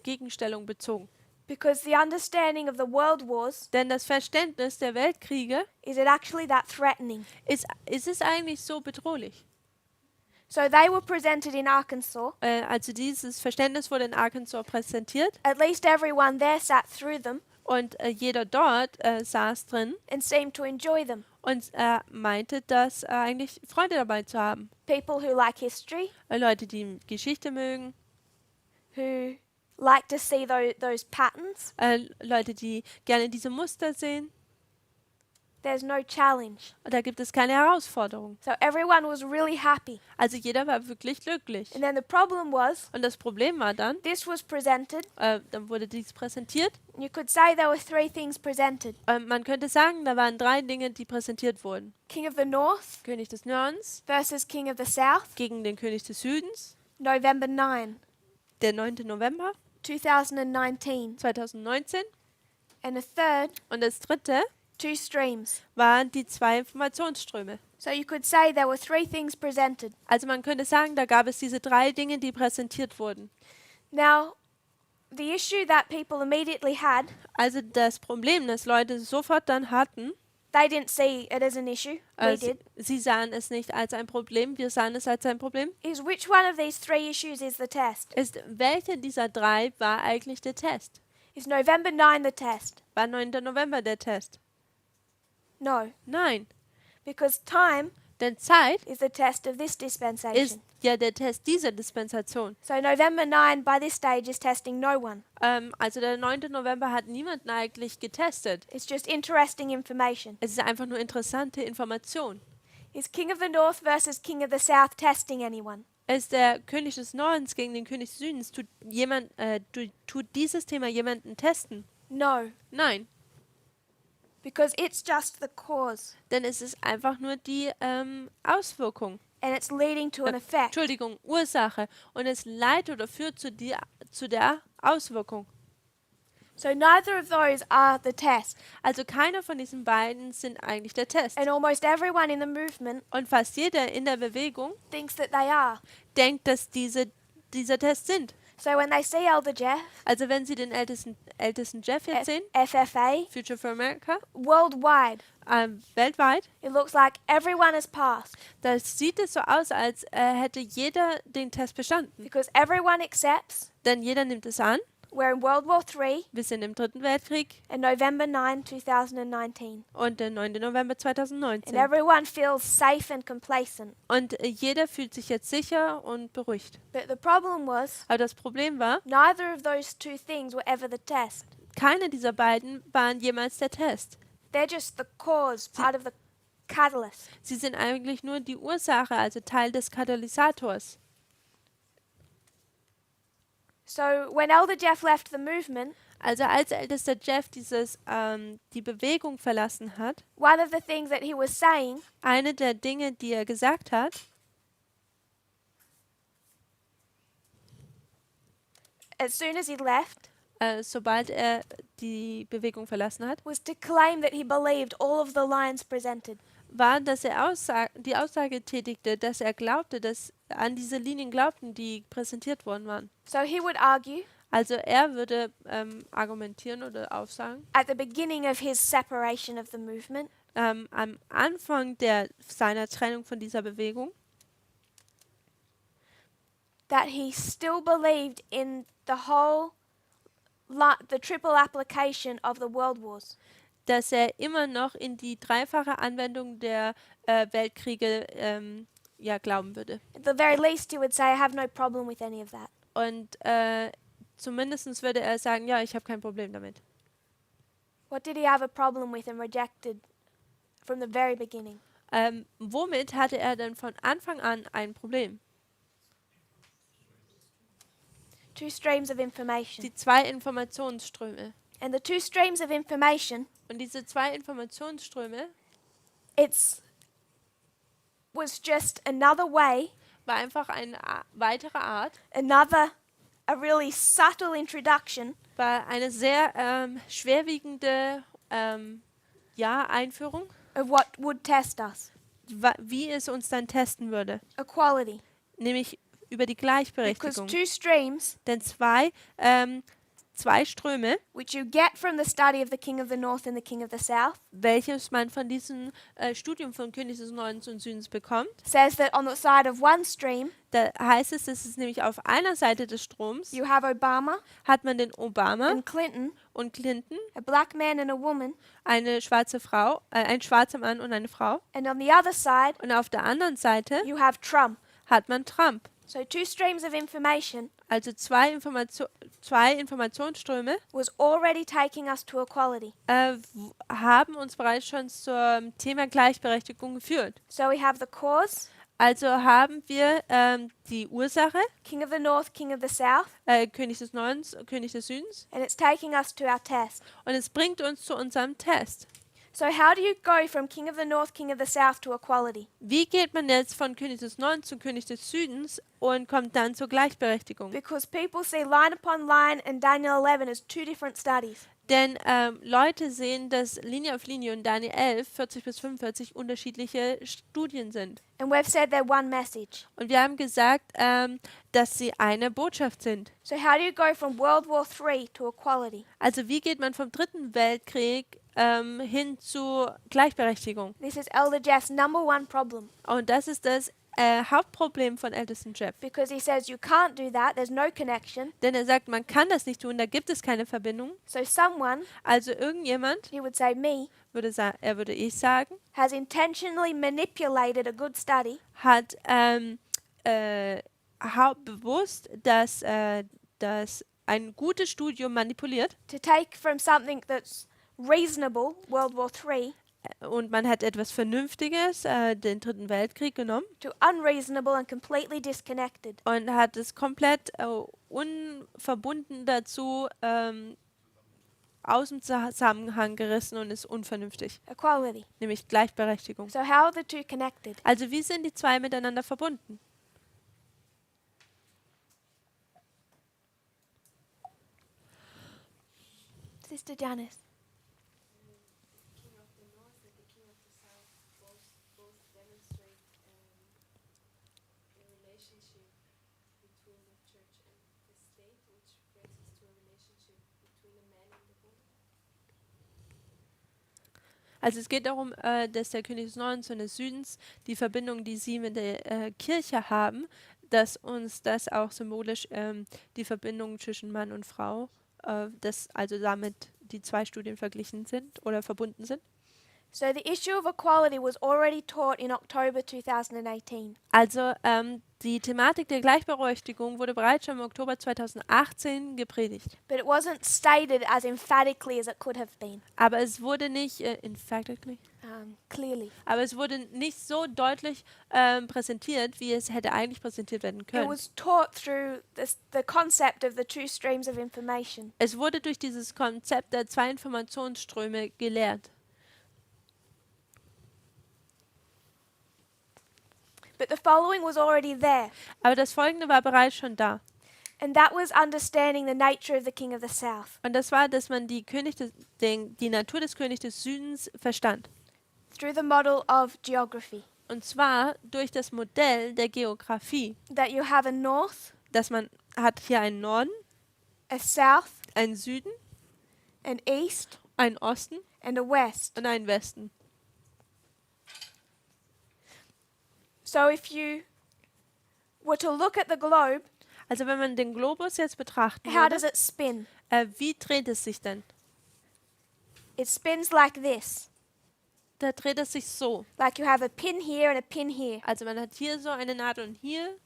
Speaker 2: Gegenstellung bezogen.
Speaker 1: Because the understanding of the world wars,
Speaker 2: Denn das Verständnis der Weltkriege
Speaker 1: is it actually that threatening?
Speaker 2: ist es eigentlich so bedrohlich.
Speaker 1: So they were presented in Arkansas.
Speaker 2: Also dieses Verständnis wurde in Arkansas präsentiert
Speaker 1: At least everyone there sat through them
Speaker 2: und jeder dort saß drin
Speaker 1: and seemed to enjoy them.
Speaker 2: und meinte, dass eigentlich Freude dabei zu haben.
Speaker 1: People who like history,
Speaker 2: Leute, die Geschichte mögen,
Speaker 1: who like to see those patterns.
Speaker 2: Leute, die gerne diese Muster sehen.
Speaker 1: There's no challenge.
Speaker 2: Und da gibt es keine Herausforderung.
Speaker 1: So everyone was really happy.
Speaker 2: Also jeder war wirklich glücklich.
Speaker 1: And then the problem was,
Speaker 2: Und das Problem war dann,
Speaker 1: this was presented.
Speaker 2: dann wurde dies präsentiert.
Speaker 1: You could say there were 3 things presented.
Speaker 2: Man könnte sagen, da waren 3 Dinge, die präsentiert wurden.
Speaker 1: King of the North
Speaker 2: König des Nordens
Speaker 1: versus King of the South,
Speaker 2: gegen den König des Südens,
Speaker 1: November 9,
Speaker 2: der 9. November
Speaker 1: 2019.
Speaker 2: 2019.
Speaker 1: And the third,
Speaker 2: Und das dritte
Speaker 1: 2 streams.
Speaker 2: waren die 2 Informationsströme.
Speaker 1: So you could say there were 3 things presented.
Speaker 2: Also man könnte sagen, da gab es diese 3 Dinge, die präsentiert wurden.
Speaker 1: Now, the issue that people immediately had,
Speaker 2: Also das Problem, das Leute sofort dann hatten,
Speaker 1: they didn't see it as an issue. We did.
Speaker 2: sie sahen es nicht als ein Problem, wir sahen es als ein Problem,
Speaker 1: Is which one of these 3 issues is the test?
Speaker 2: ist, welche dieser 3 war eigentlich der Test?
Speaker 1: Is November 9 the test?
Speaker 2: War 9. November der Test?
Speaker 1: No,
Speaker 2: Nein,
Speaker 1: because time
Speaker 2: denn Zeit
Speaker 1: is the test of this
Speaker 2: ist
Speaker 1: dispensation.
Speaker 2: ja der Test dieser Dispensation.
Speaker 1: So November 9 by this stage is testing no one.
Speaker 2: Also der 9. November hat niemanden eigentlich getestet.
Speaker 1: It's just interesting information.
Speaker 2: Es ist einfach nur interessante Information.
Speaker 1: Is King of the North versus King of the South testing anyone?
Speaker 2: Ist der König des Nordens gegen den König des Südens, tut dieses Thema jemanden testen?
Speaker 1: No,
Speaker 2: Nein,
Speaker 1: because it's just the cause
Speaker 2: denn es ist einfach nur die Auswirkung.
Speaker 1: and it's leading to an effect.
Speaker 2: Entschuldigung, Ursache. Und es leitet oder führt zu der Auswirkung.
Speaker 1: So neither of those are the test.
Speaker 2: Also keiner von diesen beiden sind eigentlich der Test.
Speaker 1: And almost everyone in the movement
Speaker 2: Und fast jeder in der Bewegung
Speaker 1: thinks that they are.
Speaker 2: denkt, dass dieser Test sind.
Speaker 1: So when they see Elder Jeff,
Speaker 2: Also wenn Sie den ältesten Jeff jetzt sehen,
Speaker 1: FFA,
Speaker 2: Future for America,
Speaker 1: worldwide,
Speaker 2: weltweit,
Speaker 1: it looks like everyone has passed
Speaker 2: da sieht es so aus, als hätte jeder den Test bestanden.
Speaker 1: because everyone accepts
Speaker 2: Denn jeder nimmt es an.
Speaker 1: we're in World War III
Speaker 2: Wir sind im 3. Weltkrieg
Speaker 1: and November 9, 2019.
Speaker 2: und der 9. November
Speaker 1: And
Speaker 2: 2019.
Speaker 1: everyone feels safe and complacent.
Speaker 2: Und jeder fühlt sich jetzt sicher und beruhigt.
Speaker 1: But the problem was,
Speaker 2: Aber das Problem war,
Speaker 1: neither of those 2 things were ever the test.
Speaker 2: keiner dieser beiden waren jemals der Test.
Speaker 1: They're just the cause, part of the catalyst.
Speaker 2: Sie sind eigentlich nur die Ursache, also Teil des Katalysators.
Speaker 1: So when Elder Jeff left the movement,
Speaker 2: Also als ältester Jeff die Bewegung verlassen hat,
Speaker 1: one of the things that he was saying,
Speaker 2: eine der Dinge, die er gesagt hat,
Speaker 1: as soon as he left,
Speaker 2: sobald er die Bewegung verlassen hat,
Speaker 1: was to claim that he believed all of the lines presented.
Speaker 2: war, dass er die Aussage tätigte, dass er glaubte, dass an diese Linien glaubten, die präsentiert worden waren.
Speaker 1: So he would argue
Speaker 2: Also er würde argumentieren oder aufsagen,
Speaker 1: at the beginning of his separation of the movement
Speaker 2: am Anfang seiner Trennung von dieser Bewegung,
Speaker 1: that he still believed in the triple application of the world wars.
Speaker 2: dass er immer noch in die dreifache Anwendung der Weltkriege glauben würde.
Speaker 1: At the very least, he would say, I have no problem with any of that.
Speaker 2: Und zumindest würde er sagen, ja, ich habe kein Problem damit.
Speaker 1: What did he have a problem with and rejected from the very beginning?
Speaker 2: Womit hatte er denn von Anfang an ein Problem?
Speaker 1: 2 streams of information.
Speaker 2: Die 2 Informationsströme.
Speaker 1: And the 2 streams of information,
Speaker 2: Und diese 2 Informationsströme
Speaker 1: was just another way,
Speaker 2: war einfach eine weitere Art,
Speaker 1: a really subtle introduction
Speaker 2: war eine sehr schwerwiegende Einführung,
Speaker 1: of what would test us.
Speaker 2: wie es uns dann testen würde.
Speaker 1: Equality.
Speaker 2: Nämlich über die
Speaker 1: Because
Speaker 2: Gleichberechtigung.
Speaker 1: 2 streams
Speaker 2: Denn 2 zwei Ströme,
Speaker 1: which you get from the study of the king of the north and the king of the south,
Speaker 2: welches man von diesem Studium von König des Nordens und Südens bekommt.
Speaker 1: says that on the side of one stream,
Speaker 2: Da heißt es, dass es nämlich auf einer Seite des Stroms
Speaker 1: you have Obama
Speaker 2: hat man den Obama
Speaker 1: and Clinton,
Speaker 2: und Clinton,
Speaker 1: a black man and a woman,
Speaker 2: eine schwarze Frau, ein schwarzer Mann und eine Frau.
Speaker 1: and on the other side,
Speaker 2: Und auf der anderen Seite
Speaker 1: you have Trump.
Speaker 2: hat man Trump.
Speaker 1: So two streams of information
Speaker 2: Also zwei Informationsströme
Speaker 1: was already taking us to equality.
Speaker 2: haben uns bereits schon zum Thema Gleichberechtigung geführt.
Speaker 1: So we have the cause,
Speaker 2: Also haben wir die Ursache,
Speaker 1: king of the north, king of the south,
Speaker 2: König des Nordens, König des Südens,
Speaker 1: and it's taking us to our test.
Speaker 2: und es bringt uns zu unserem Test.
Speaker 1: So how do you go from king of the north, king of the south to equality?
Speaker 2: Wie geht man jetzt von König des Nordens zu König des Südens und kommt dann zur Gleichberechtigung?
Speaker 1: Because people see line upon line and Daniel 11 as two different studies.
Speaker 2: Denn Leute sehen, dass Linie auf Linie und Daniel 11, 40 bis 45 unterschiedliche Studien sind.
Speaker 1: And we've said they're one message.
Speaker 2: Und wir haben gesagt, dass sie eine Botschaft sind.
Speaker 1: So how do you go from World War III to equality?
Speaker 2: Also wie geht man vom Dritten Weltkrieg hin zu Gleichberechtigung?
Speaker 1: This is Elder Jeff's number one problem.
Speaker 2: Und das ist das Hauptproblem von Ältesten Jeff.
Speaker 1: Because he says you can't do that, there's no connection.
Speaker 2: Denn er sagt, man kann das nicht tun, da gibt es keine Verbindung.
Speaker 1: So someone,
Speaker 2: Also irgendjemand,
Speaker 1: he would say me,
Speaker 2: würde ich sagen,
Speaker 1: has intentionally manipulated a good study
Speaker 2: hat bewusst das ein gutes Studium manipuliert
Speaker 1: to take from something that's reasonable, World War III,
Speaker 2: und man hat etwas Vernünftiges, den Dritten Weltkrieg genommen
Speaker 1: to unreasonable and completely disconnected.
Speaker 2: und hat es komplett unverbunden dazu aus dem Zusammenhang gerissen und ist unvernünftig,
Speaker 1: Equality.
Speaker 2: nämlich Gleichberechtigung.
Speaker 1: So how are the two connected?
Speaker 2: Also wie sind die zwei miteinander verbunden?
Speaker 1: Sister Janice.
Speaker 5: King of the North and the King of the South both demonstrate a relationship between the church and the state, which brings us to a relationship between a man and a woman.
Speaker 2: Also es geht darum, dass der König des Nordens und des Südens, die Verbindung, die sie mit der Kirche haben, dass uns das auch symbolisch die Verbindung zwischen Mann und Frau, dass also damit die zwei Studien verglichen sind oder verbunden sind.
Speaker 1: So the issue of equality was already taught in October 2018.
Speaker 2: Also die Thematik der Gleichberechtigung wurde bereits schon im Oktober 2018 gepredigt.
Speaker 1: But it wasn't stated as emphatically as it could have been.
Speaker 2: Aber es wurde nicht
Speaker 1: Clearly.
Speaker 2: aber es wurde nicht so deutlich präsentiert, wie es hätte eigentlich präsentiert werden
Speaker 1: It
Speaker 2: können.
Speaker 1: was taught through the concept of the two streams of information.
Speaker 2: Es wurde durch dieses Konzept der zwei Informationsströme gelehrt.
Speaker 1: But the following was already there,
Speaker 2: Aber das Folgende war bereits schon da.
Speaker 1: and that was understanding the nature of the king of the south
Speaker 2: Und das war, dass man die Natur des Königs des Südens verstand.
Speaker 1: through the model of geography.
Speaker 2: Und zwar durch das Modell der Geografie,
Speaker 1: That you have a north,
Speaker 2: dass man hat hier einen Norden,
Speaker 1: a south,
Speaker 2: einen Süden,
Speaker 1: an east,
Speaker 2: einen Osten
Speaker 1: and a west.
Speaker 2: und einen Westen.
Speaker 1: So if you were to look at the globe,
Speaker 2: Also wenn man den Globus jetzt betrachten
Speaker 1: how does
Speaker 2: würde,
Speaker 1: it spin?
Speaker 2: wie dreht es sich denn?
Speaker 1: It spins like this.
Speaker 2: Da dreht es sich so.
Speaker 1: Like you have a pin here and a pin here.
Speaker 2: Also man hat hier so eine Nadel und hier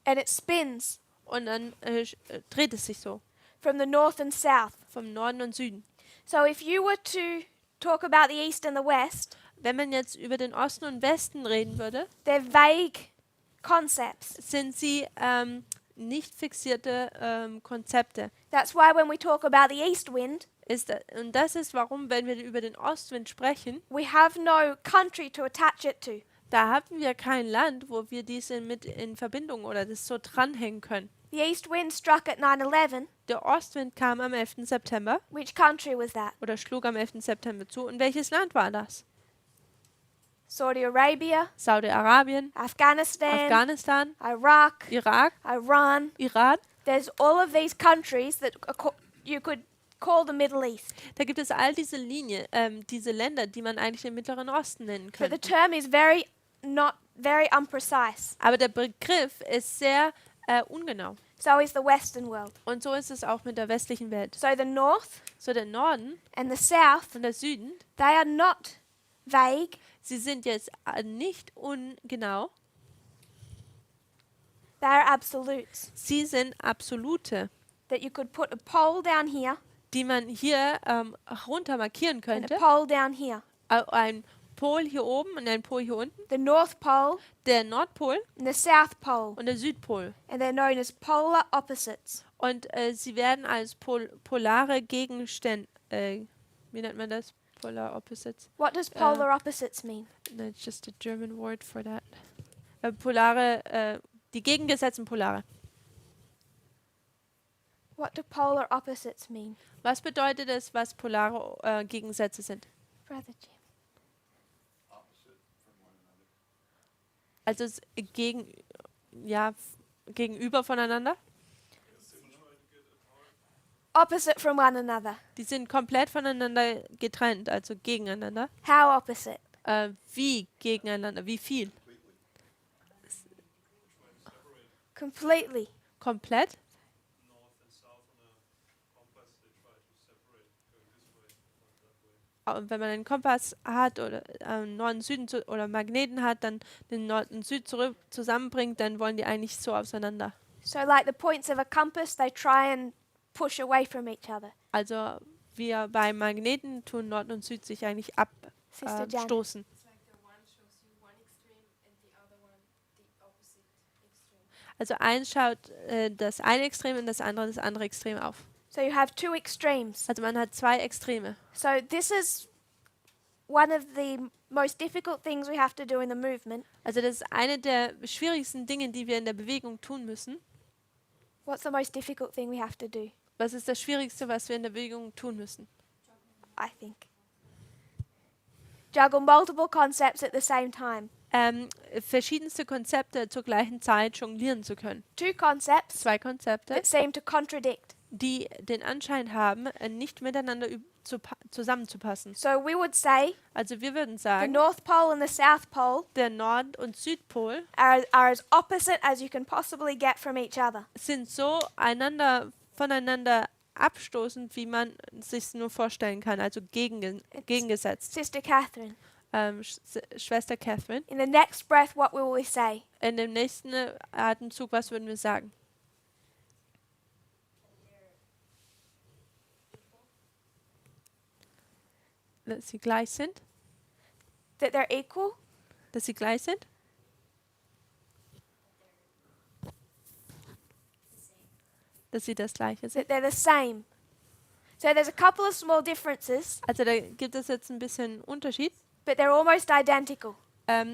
Speaker 1: And it spins
Speaker 2: und dann dreht es sich so
Speaker 1: from the north and south.
Speaker 2: vom Norden und Süden.
Speaker 1: So if you were to talk about the east and the west,
Speaker 2: Wenn man jetzt über den Osten und Westen reden würde,
Speaker 1: they're vague concepts.
Speaker 2: sind sie nicht fixierte Konzepte.
Speaker 1: That's why when we talk about the east wind,
Speaker 2: Und das ist warum, wenn wir über den Ostwind sprechen,
Speaker 1: we have no country to attach it to.
Speaker 2: da haben wir kein Land, wo wir diese mit in Verbindung oder das so dranhängen können.
Speaker 1: The east wind struck at 9/11.
Speaker 2: Der Ostwind kam am 11. September
Speaker 1: Which country was that?
Speaker 2: oder schlug am 11. September zu. Und welches Land war das?
Speaker 1: Saudi Arabia,
Speaker 2: Saudi-Arabien,
Speaker 1: Afghanistan,
Speaker 2: Afghanistan,
Speaker 1: Iraq,
Speaker 2: Irak,
Speaker 1: Iran.
Speaker 2: Iran.
Speaker 1: there's all of these countries that you could call the Middle East.
Speaker 2: Da gibt es all diese Linien, diese Länder, die man eigentlich den Mittleren Osten nennen
Speaker 1: But the
Speaker 2: könnte.
Speaker 1: term is not very imprecise.
Speaker 2: Aber der Begriff ist sehr ungenau.
Speaker 1: So is the Western world.
Speaker 2: Und so ist es auch mit der westlichen Welt.
Speaker 1: So the North
Speaker 2: So der Norden
Speaker 1: and the South,
Speaker 2: und der Süden,
Speaker 1: they are not vague.
Speaker 2: sie sind jetzt nicht ungenau,
Speaker 1: They are absolutes.
Speaker 2: sie sind absolute,
Speaker 1: That you could put a pole down here
Speaker 2: die man hier runter markieren
Speaker 1: and
Speaker 2: könnte.
Speaker 1: a pole down here.
Speaker 2: Ein Pol hier oben und ein Pol hier unten,
Speaker 1: The North Pole
Speaker 2: der Nordpol
Speaker 1: and the South Pole.
Speaker 2: und der Südpol.
Speaker 1: And they're known as polar opposites.
Speaker 2: Und sie werden als polare Gegenstände, wie nennt man das? Polar opposites?
Speaker 1: What does polar opposites mean?
Speaker 2: No, it's just a German word for that. Polare, die gegengesetzten Polare.
Speaker 1: What do polar opposites mean?
Speaker 2: Was bedeutet es, was polare Gegensätze sind?
Speaker 1: Brother Jim.
Speaker 2: Also gegenüber voneinander.
Speaker 1: Opposite from one another.
Speaker 2: Die sind komplett voneinander getrennt, also gegeneinander.
Speaker 1: How opposite?
Speaker 2: Wie gegeneinander? Wie viel?
Speaker 1: Completely.
Speaker 2: Komplett?
Speaker 3: North and south on a compass, they try to separate, going this way, not that way.
Speaker 2: Und wenn man einen Kompass hat oder Norden, Süden oder Magneten hat, dann den Nord und Süd zusammenbringt, dann wollen die eigentlich so auseinander.
Speaker 1: So like the points of a compass, they try and push away from each other.
Speaker 2: Also wir bei Magneten tun Nord und Süd sich eigentlich
Speaker 1: Sister Jan.
Speaker 2: abstoßen.
Speaker 5: It's like the one shows you one extreme and the other one the opposite extreme.
Speaker 2: Also eins schaut das eine Extrem und das andere Extrem auf.
Speaker 1: So you have two extremes.
Speaker 2: Also man hat zwei Extreme.
Speaker 1: So this is one of the most difficult things we have to do in the movement.
Speaker 2: Also das ist eine der schwierigsten Dinge, die wir in der Bewegung tun müssen.
Speaker 1: What's the most difficult thing we have to do?
Speaker 2: Was ist das Schwierigste, was wir in der Bewegung tun müssen?
Speaker 1: I think. Juggle multiple concepts at the same time.
Speaker 2: Verschiedenste Konzepte zur gleichen Zeit jonglieren zu können.
Speaker 1: Two concepts
Speaker 2: Zwei Konzepte,
Speaker 1: that seem to contradict.
Speaker 2: die den Anschein haben, nicht miteinander zusammenzupassen.
Speaker 1: So we would say
Speaker 2: Also wir würden
Speaker 1: the
Speaker 2: sagen,
Speaker 1: North Pole and the South Pole
Speaker 2: der Nord- und Südpol
Speaker 1: are as opposite as you can possibly get from each other.
Speaker 2: sind so voneinander abstoßend, wie man sich nur vorstellen kann, also gegengesetzt.
Speaker 1: Sister Catherine,
Speaker 2: Schwester Catherine,
Speaker 1: in the next breath, what will we say?
Speaker 2: in dem nächsten Atemzug, was würden wir sagen? Dass sie gleich sind?
Speaker 1: That they're equal?
Speaker 2: Dass sie gleich sind? Dass sie das Gleiche sind?
Speaker 1: That they're the same? So there's a couple of small differences,
Speaker 2: Also da gibt es jetzt ein bisschen Unterschied,
Speaker 1: but they're almost identical.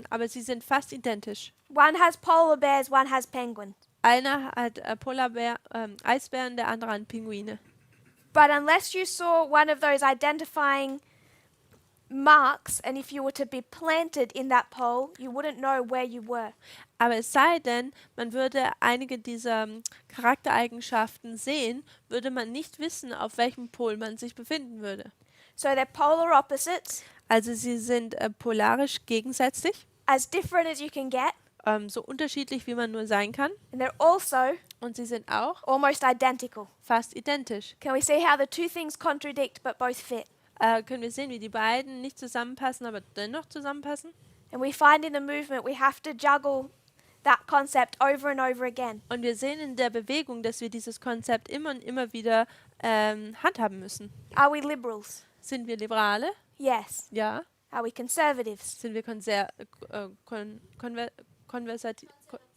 Speaker 2: aber sie sind fast identisch.
Speaker 1: One has polar bears, one has penguins.
Speaker 2: Einer hat Eisbären, der andere hat Pinguine.
Speaker 1: But unless you saw one of those identifying marks, and if you were to be planted in that pole, you wouldn't know where you were.
Speaker 2: Aber es sei denn, man würde einige dieser Charaktereigenschaften sehen, würde man nicht wissen, auf welchem Pol man sich befinden würde.
Speaker 1: So they're polar opposites,
Speaker 2: Also sie sind polarisch gegensätzlich,
Speaker 1: as different as you can get,
Speaker 2: so unterschiedlich wie man nur sein kann.
Speaker 1: and they're also
Speaker 2: Und sie sind auch
Speaker 1: almost identical.
Speaker 2: fast identisch.
Speaker 1: Can we see how the two things contradict but both fit?
Speaker 2: Können wir sehen, wie die beiden nicht zusammenpassen, aber dennoch zusammenpassen?
Speaker 1: And we find in the movement we have to juggle that concept over and over again.
Speaker 2: Und wir sehen in der Bewegung, dass wir dieses Konzept immer und immer wieder handhaben müssen.
Speaker 1: Are we liberals?
Speaker 2: Sind wir Liberale?
Speaker 1: Yes.
Speaker 2: Ja.
Speaker 1: Are we conservatives?
Speaker 2: Sind wir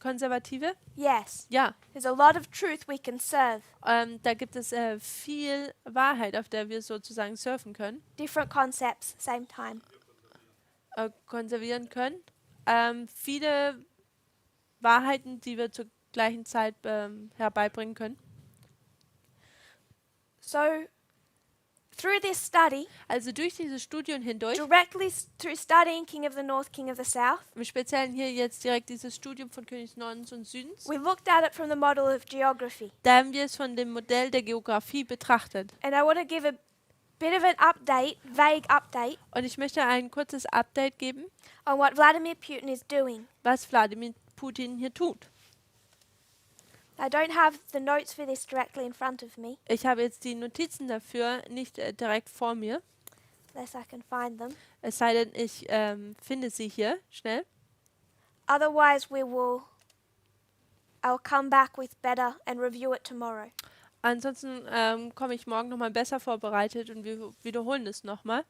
Speaker 2: Konservative?
Speaker 1: Yes.
Speaker 2: Ja.
Speaker 1: There's a lot of truth we can serve.
Speaker 2: Da gibt es viel Wahrheit, auf der wir sozusagen surfen können,
Speaker 1: Different concepts, same time.
Speaker 2: konservieren können. Viele Wahrheiten, die wir zur gleichen Zeit herbeibbringen können.
Speaker 1: So, through this study,
Speaker 2: Also durch diese Studien hindurch,
Speaker 1: directly through studying King of the North, King of the South,
Speaker 2: im Speziellen hier jetzt direkt dieses Studium von König Nordens und Südens,
Speaker 1: we looked at it from the model of geography.
Speaker 2: da haben wir es von dem Modell der Geografie betrachtet.
Speaker 1: And I want to give a bit of an update, vague update,
Speaker 2: Und ich möchte ein kurzes Update geben,
Speaker 1: on what Vladimir Putin is doing.
Speaker 2: was Wladimir Putin hier tut.
Speaker 1: I don't have the notes for this directly in front of me,
Speaker 2: Ich habe jetzt die Notizen dafür nicht direkt vor mir,
Speaker 1: unless I can find them.
Speaker 2: es sei denn, ich finde sie hier schnell.
Speaker 1: Otherwise, I'll come back with better and review it tomorrow.
Speaker 2: Ansonsten komme ich morgen nochmal besser vorbereitet und wir wiederholen es nochmal.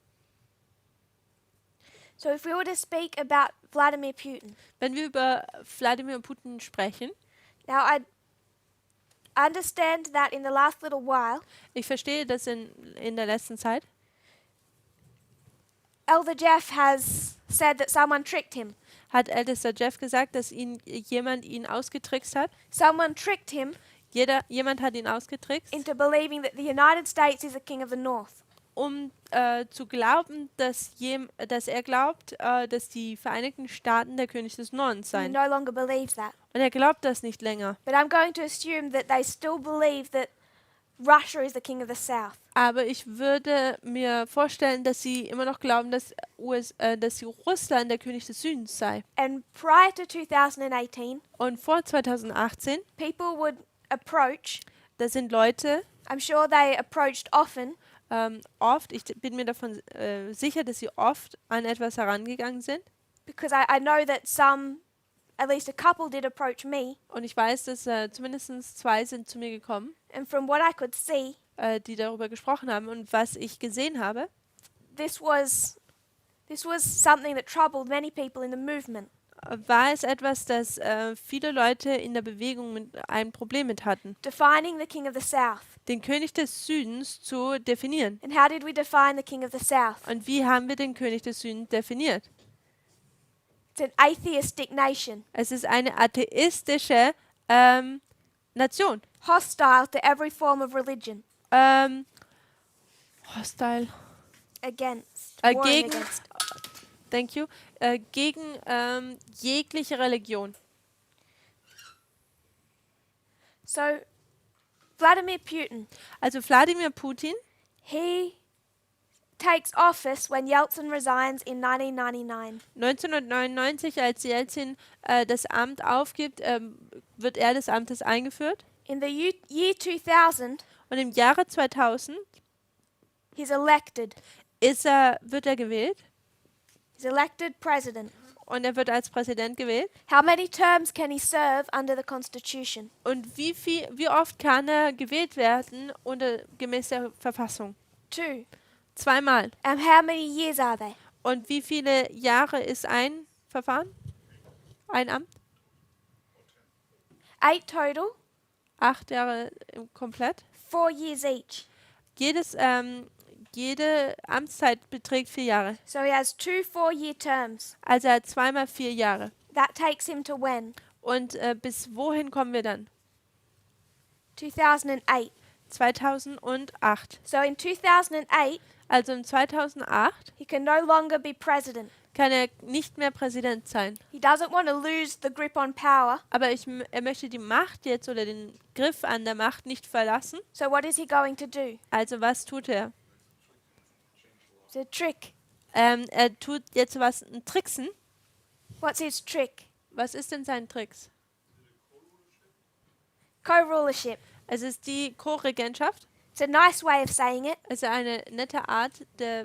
Speaker 1: So if we were to speak about Vladimir Putin,
Speaker 2: Wenn wir über Wladimir Putin sprechen,
Speaker 1: now I understand that in the last little while,
Speaker 2: ich verstehe das in der letzten Zeit,
Speaker 1: Elder Jeff has said that someone tricked him.
Speaker 2: hat ältester Jeff gesagt, dass jemand ihn ausgetrickst hat.
Speaker 1: Someone tricked him
Speaker 2: Jemand hat ihn ausgetrickst,
Speaker 1: into believing that the United States is the king of the North.
Speaker 2: um zu glauben, dass er glaubt, dass die Vereinigten Staaten der König des Nordens
Speaker 1: He
Speaker 2: seien.
Speaker 1: no longer believes that.
Speaker 2: Und er glaubt das nicht länger.
Speaker 1: But I'm going to assume that they still believe that Russia is the king of the South.
Speaker 2: Aber ich würde mir vorstellen, dass sie immer noch glauben, dass die Russland der König des Südens sei.
Speaker 1: And prior to 2018,
Speaker 2: Und vor 2018,
Speaker 1: people would approach,
Speaker 2: da sind Leute
Speaker 1: I'm sure they approached often,
Speaker 2: oft, ich bin mir davon sicher, dass sie oft an etwas herangegangen sind.
Speaker 1: because I know that some, at least a couple did approach me.
Speaker 2: Und ich weiß, dass zumindest 2 sind zu mir gekommen,
Speaker 1: And from what I could see,
Speaker 2: die darüber gesprochen haben. Und was ich gesehen habe,
Speaker 1: this was something that troubled many people in the movement.
Speaker 2: war es etwas, das viele Leute in der Bewegung ein Problem mit hatten,
Speaker 1: Defining the king of the South.
Speaker 2: den König des Südens zu definieren.
Speaker 1: And how did we define the king of the South?
Speaker 2: Und wie haben wir den König des Südens definiert?
Speaker 1: It's an atheistic nation,
Speaker 2: Es ist eine atheistische Nation.
Speaker 1: hostile to every form of religion,
Speaker 2: Hostile.
Speaker 1: against,
Speaker 2: Äh,
Speaker 1: warring
Speaker 2: gegen-
Speaker 1: against.
Speaker 2: Thank you. Gegen jegliche Religion.
Speaker 1: So, Vladimir Putin,
Speaker 2: Also Wladimir Putin,
Speaker 1: he takes office when Yeltsin resigns in 1999.
Speaker 2: 1999, als Jelzin das Amt aufgibt, wird er des Amtes eingeführt.
Speaker 1: In the year 2000,
Speaker 2: Und im Jahre 2000
Speaker 1: he's elected.
Speaker 2: wird er gewählt.
Speaker 1: He's elected president.
Speaker 2: Und er wird als Präsident gewählt.
Speaker 1: How many terms can he serve under the Constitution?
Speaker 2: Und wie oft kann er gewählt werden gemäß der Verfassung?
Speaker 1: 2.
Speaker 2: 2-mal.
Speaker 1: And how many years are they?
Speaker 2: Und wie viele Jahre ist ein Verfahren? Ein Amt?
Speaker 1: 8 total,
Speaker 2: 8 Jahre komplett.
Speaker 1: 4 years each.
Speaker 2: Jede Amtszeit beträgt 4 Jahre.
Speaker 1: So he has 2 4-year terms.
Speaker 2: Also er hat 2-mal 4 Jahre.
Speaker 1: That takes him to when?
Speaker 2: Und bis wohin kommen wir dann?
Speaker 1: 2008.
Speaker 2: 2008.
Speaker 1: So in 2008,
Speaker 2: Also im 2008
Speaker 1: he can no longer be president.
Speaker 2: kann er nicht mehr Präsident sein.
Speaker 1: He doesn't want to lose the grip on power.
Speaker 2: Aber er möchte die Macht jetzt oder den Griff an der Macht nicht verlassen.
Speaker 1: So what is he going to do?
Speaker 2: Also was tut er?
Speaker 1: It's a trick.
Speaker 2: Er tut jetzt ein Tricksen.
Speaker 1: What's his trick?
Speaker 2: Was ist denn sein Tricks?
Speaker 1: Co-rulership.
Speaker 2: Es ist die Co-Regentschaft.
Speaker 1: It's a nice way of saying it.
Speaker 2: Es ist eine nette Art,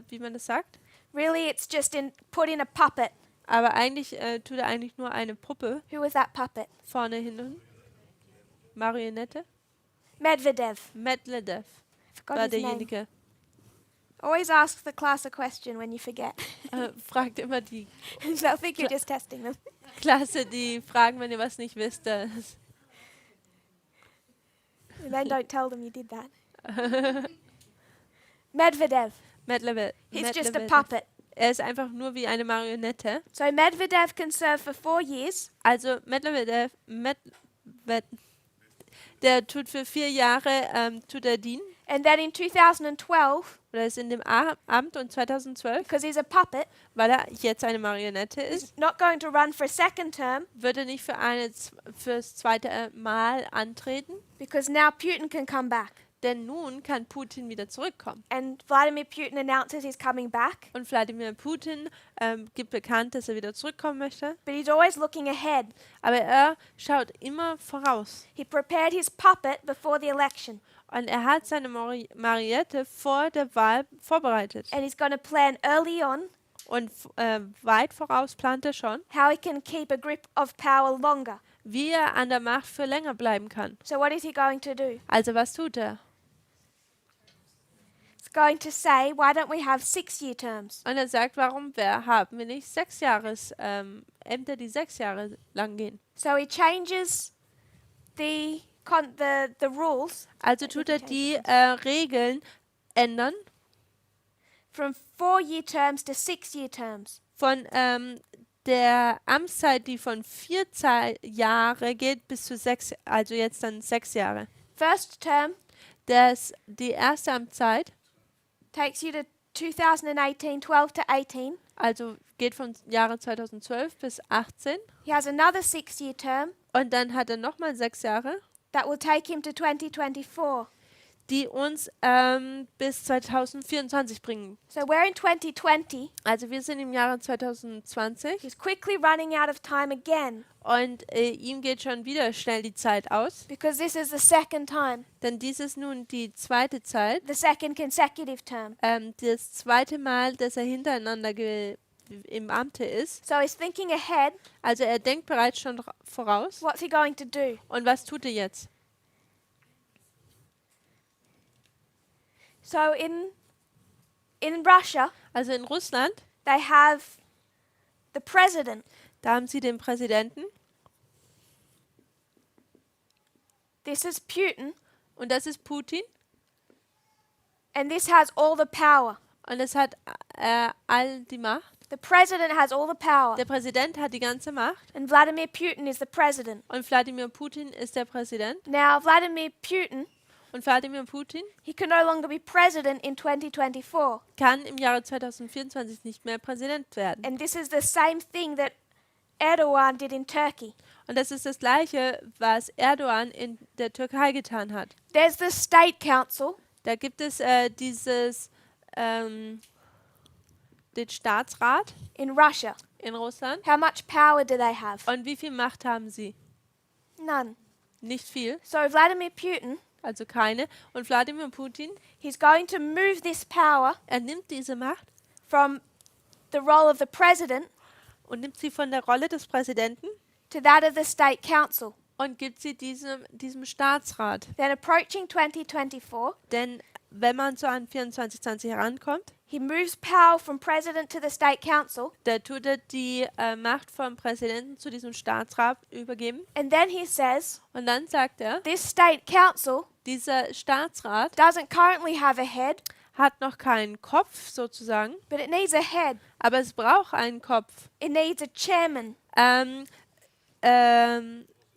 Speaker 2: wie man das sagt.
Speaker 1: Really, it's just put in a puppet.
Speaker 2: Aber eigentlich tut er eigentlich nur eine Puppe
Speaker 1: Who was that puppet?
Speaker 2: vorne hinten. Marionette.
Speaker 1: Medvedev.
Speaker 2: Medvedev
Speaker 1: Forgot
Speaker 2: war
Speaker 1: his name.
Speaker 2: derjenige.
Speaker 1: Always ask the class a question when you forget.
Speaker 2: Fragt immer die
Speaker 1: They'll think you're just testing them.
Speaker 2: Klasse, die fragen, wenn ihr was nicht wisst.
Speaker 1: And then don't tell them you did that. Medvedev.
Speaker 2: Medvedev.
Speaker 1: He's just a puppet.
Speaker 2: Er ist einfach nur wie eine Marionette.
Speaker 1: So Medvedev can serve for 4 years.
Speaker 2: Also Medvedev, der tut für 4 Jahre tut er dienen.
Speaker 1: And then in 2012,
Speaker 2: oder ist in dem Amt und 2012,
Speaker 1: because he's a puppet,
Speaker 2: weil er jetzt eine Marionette ist,
Speaker 1: he's not going to run for a second term
Speaker 2: wird er nicht fürs zweite Mal antreten,
Speaker 1: because now Putin can come back.
Speaker 2: denn nun kann Putin wieder zurückkommen.
Speaker 1: And Vladimir Putin announces he's coming back,
Speaker 2: Und Wladimir Putin gibt bekannt, dass er wieder zurückkommen möchte,
Speaker 1: but he's always looking ahead.
Speaker 2: aber er schaut immer voraus.
Speaker 1: He prepared his puppet before the election,
Speaker 2: Und er hat seine Marionette vor der Wahl vorbereitet.
Speaker 1: and he's going to plan early on
Speaker 2: Und weit voraus plant er schon,
Speaker 1: how he can keep a grip of power longer.
Speaker 2: wie er an der Macht für länger bleiben kann.
Speaker 1: So what is he going to do?
Speaker 2: Also was tut er?
Speaker 1: He's going to say, why don't we have 6-year terms?
Speaker 2: Und er sagt, warum haben wir nicht 6 Ämter, die 6 Jahre lang gehen?
Speaker 1: So he changes the rules
Speaker 2: Also tut er die Regeln ändern
Speaker 1: from 4-year terms to 6-year terms.
Speaker 2: von der Amtszeit, die von 4 Jahre geht, bis zu 6, also jetzt dann 6 Jahre.
Speaker 1: First term
Speaker 2: Die erste Amtszeit,
Speaker 1: takes you to 2018, 12 to 18.
Speaker 2: also geht von Jahre 2012 bis 18.
Speaker 1: He has another 6-year term
Speaker 2: Und dann hat er nochmal 6 Jahre,
Speaker 1: that will take him to 2024.
Speaker 2: die uns bis 2024 bringen.
Speaker 1: So we're in 2020.
Speaker 2: Also wir sind im Jahre 2020
Speaker 1: He's quickly running out of time again
Speaker 2: und ihm geht schon wieder schnell die Zeit aus,
Speaker 1: because this is the second time,
Speaker 2: denn dies ist nun die zweite Zeit,
Speaker 1: the second consecutive term.
Speaker 2: das zweite Mal, dass er hintereinander im Amte ist.
Speaker 1: So he's thinking ahead.
Speaker 2: Also er denkt bereits schon voraus.
Speaker 1: What's he going to do?
Speaker 2: Und was tut er jetzt?
Speaker 1: So in Russia,
Speaker 2: Also in Russland,
Speaker 1: they have the president.
Speaker 2: da haben sie den Präsidenten
Speaker 1: This is Putin,
Speaker 2: und das ist Putin
Speaker 1: and this has all the power.
Speaker 2: und es hat all die Macht.
Speaker 1: The president has all the power,
Speaker 2: Der Präsident hat die ganze Macht
Speaker 1: and Vladimir Putin is the president.
Speaker 2: und Wladimir Putin ist der Präsident.
Speaker 1: Now, Vladimir Putin,
Speaker 2: Und Wladimir Putin
Speaker 1: he can no longer be president in 2024.
Speaker 2: kann im Jahre 2024 nicht mehr Präsident werden.
Speaker 1: And this is the same thing that Erdogan did in Turkey.
Speaker 2: Und das ist das Gleiche, was Erdogan in der Türkei getan hat.
Speaker 1: There's the state council,
Speaker 2: Da gibt es den Staatsrat
Speaker 1: in Russia.
Speaker 2: in Russland.
Speaker 1: How much power do they have?
Speaker 2: Und wie viel Macht haben sie?
Speaker 1: None.
Speaker 2: Nicht viel,
Speaker 1: So Vladimir Putin,
Speaker 2: also keine. Und Wladimir Putin,
Speaker 1: he's going to move this power
Speaker 2: er nimmt diese Macht
Speaker 1: from the role of the president
Speaker 2: und nimmt sie von der Rolle des Präsidenten
Speaker 1: to that of the state council.
Speaker 2: und gibt sie diesem Staatsrat.
Speaker 1: Then approaching 2024,
Speaker 2: Denn wenn man so an 2420 herankommt,
Speaker 1: he moves power from president to the state council,
Speaker 2: da tut er die Macht vom Präsidenten zu diesem Staatsrat übergeben.
Speaker 1: and then he says,
Speaker 2: Und dann sagt er,
Speaker 1: this state council
Speaker 2: dieser Staatsrat
Speaker 1: doesn't currently have a head,
Speaker 2: hat noch keinen Kopf sozusagen,
Speaker 1: but it needs a head.
Speaker 2: aber es braucht einen Kopf.
Speaker 1: It needs a chairman.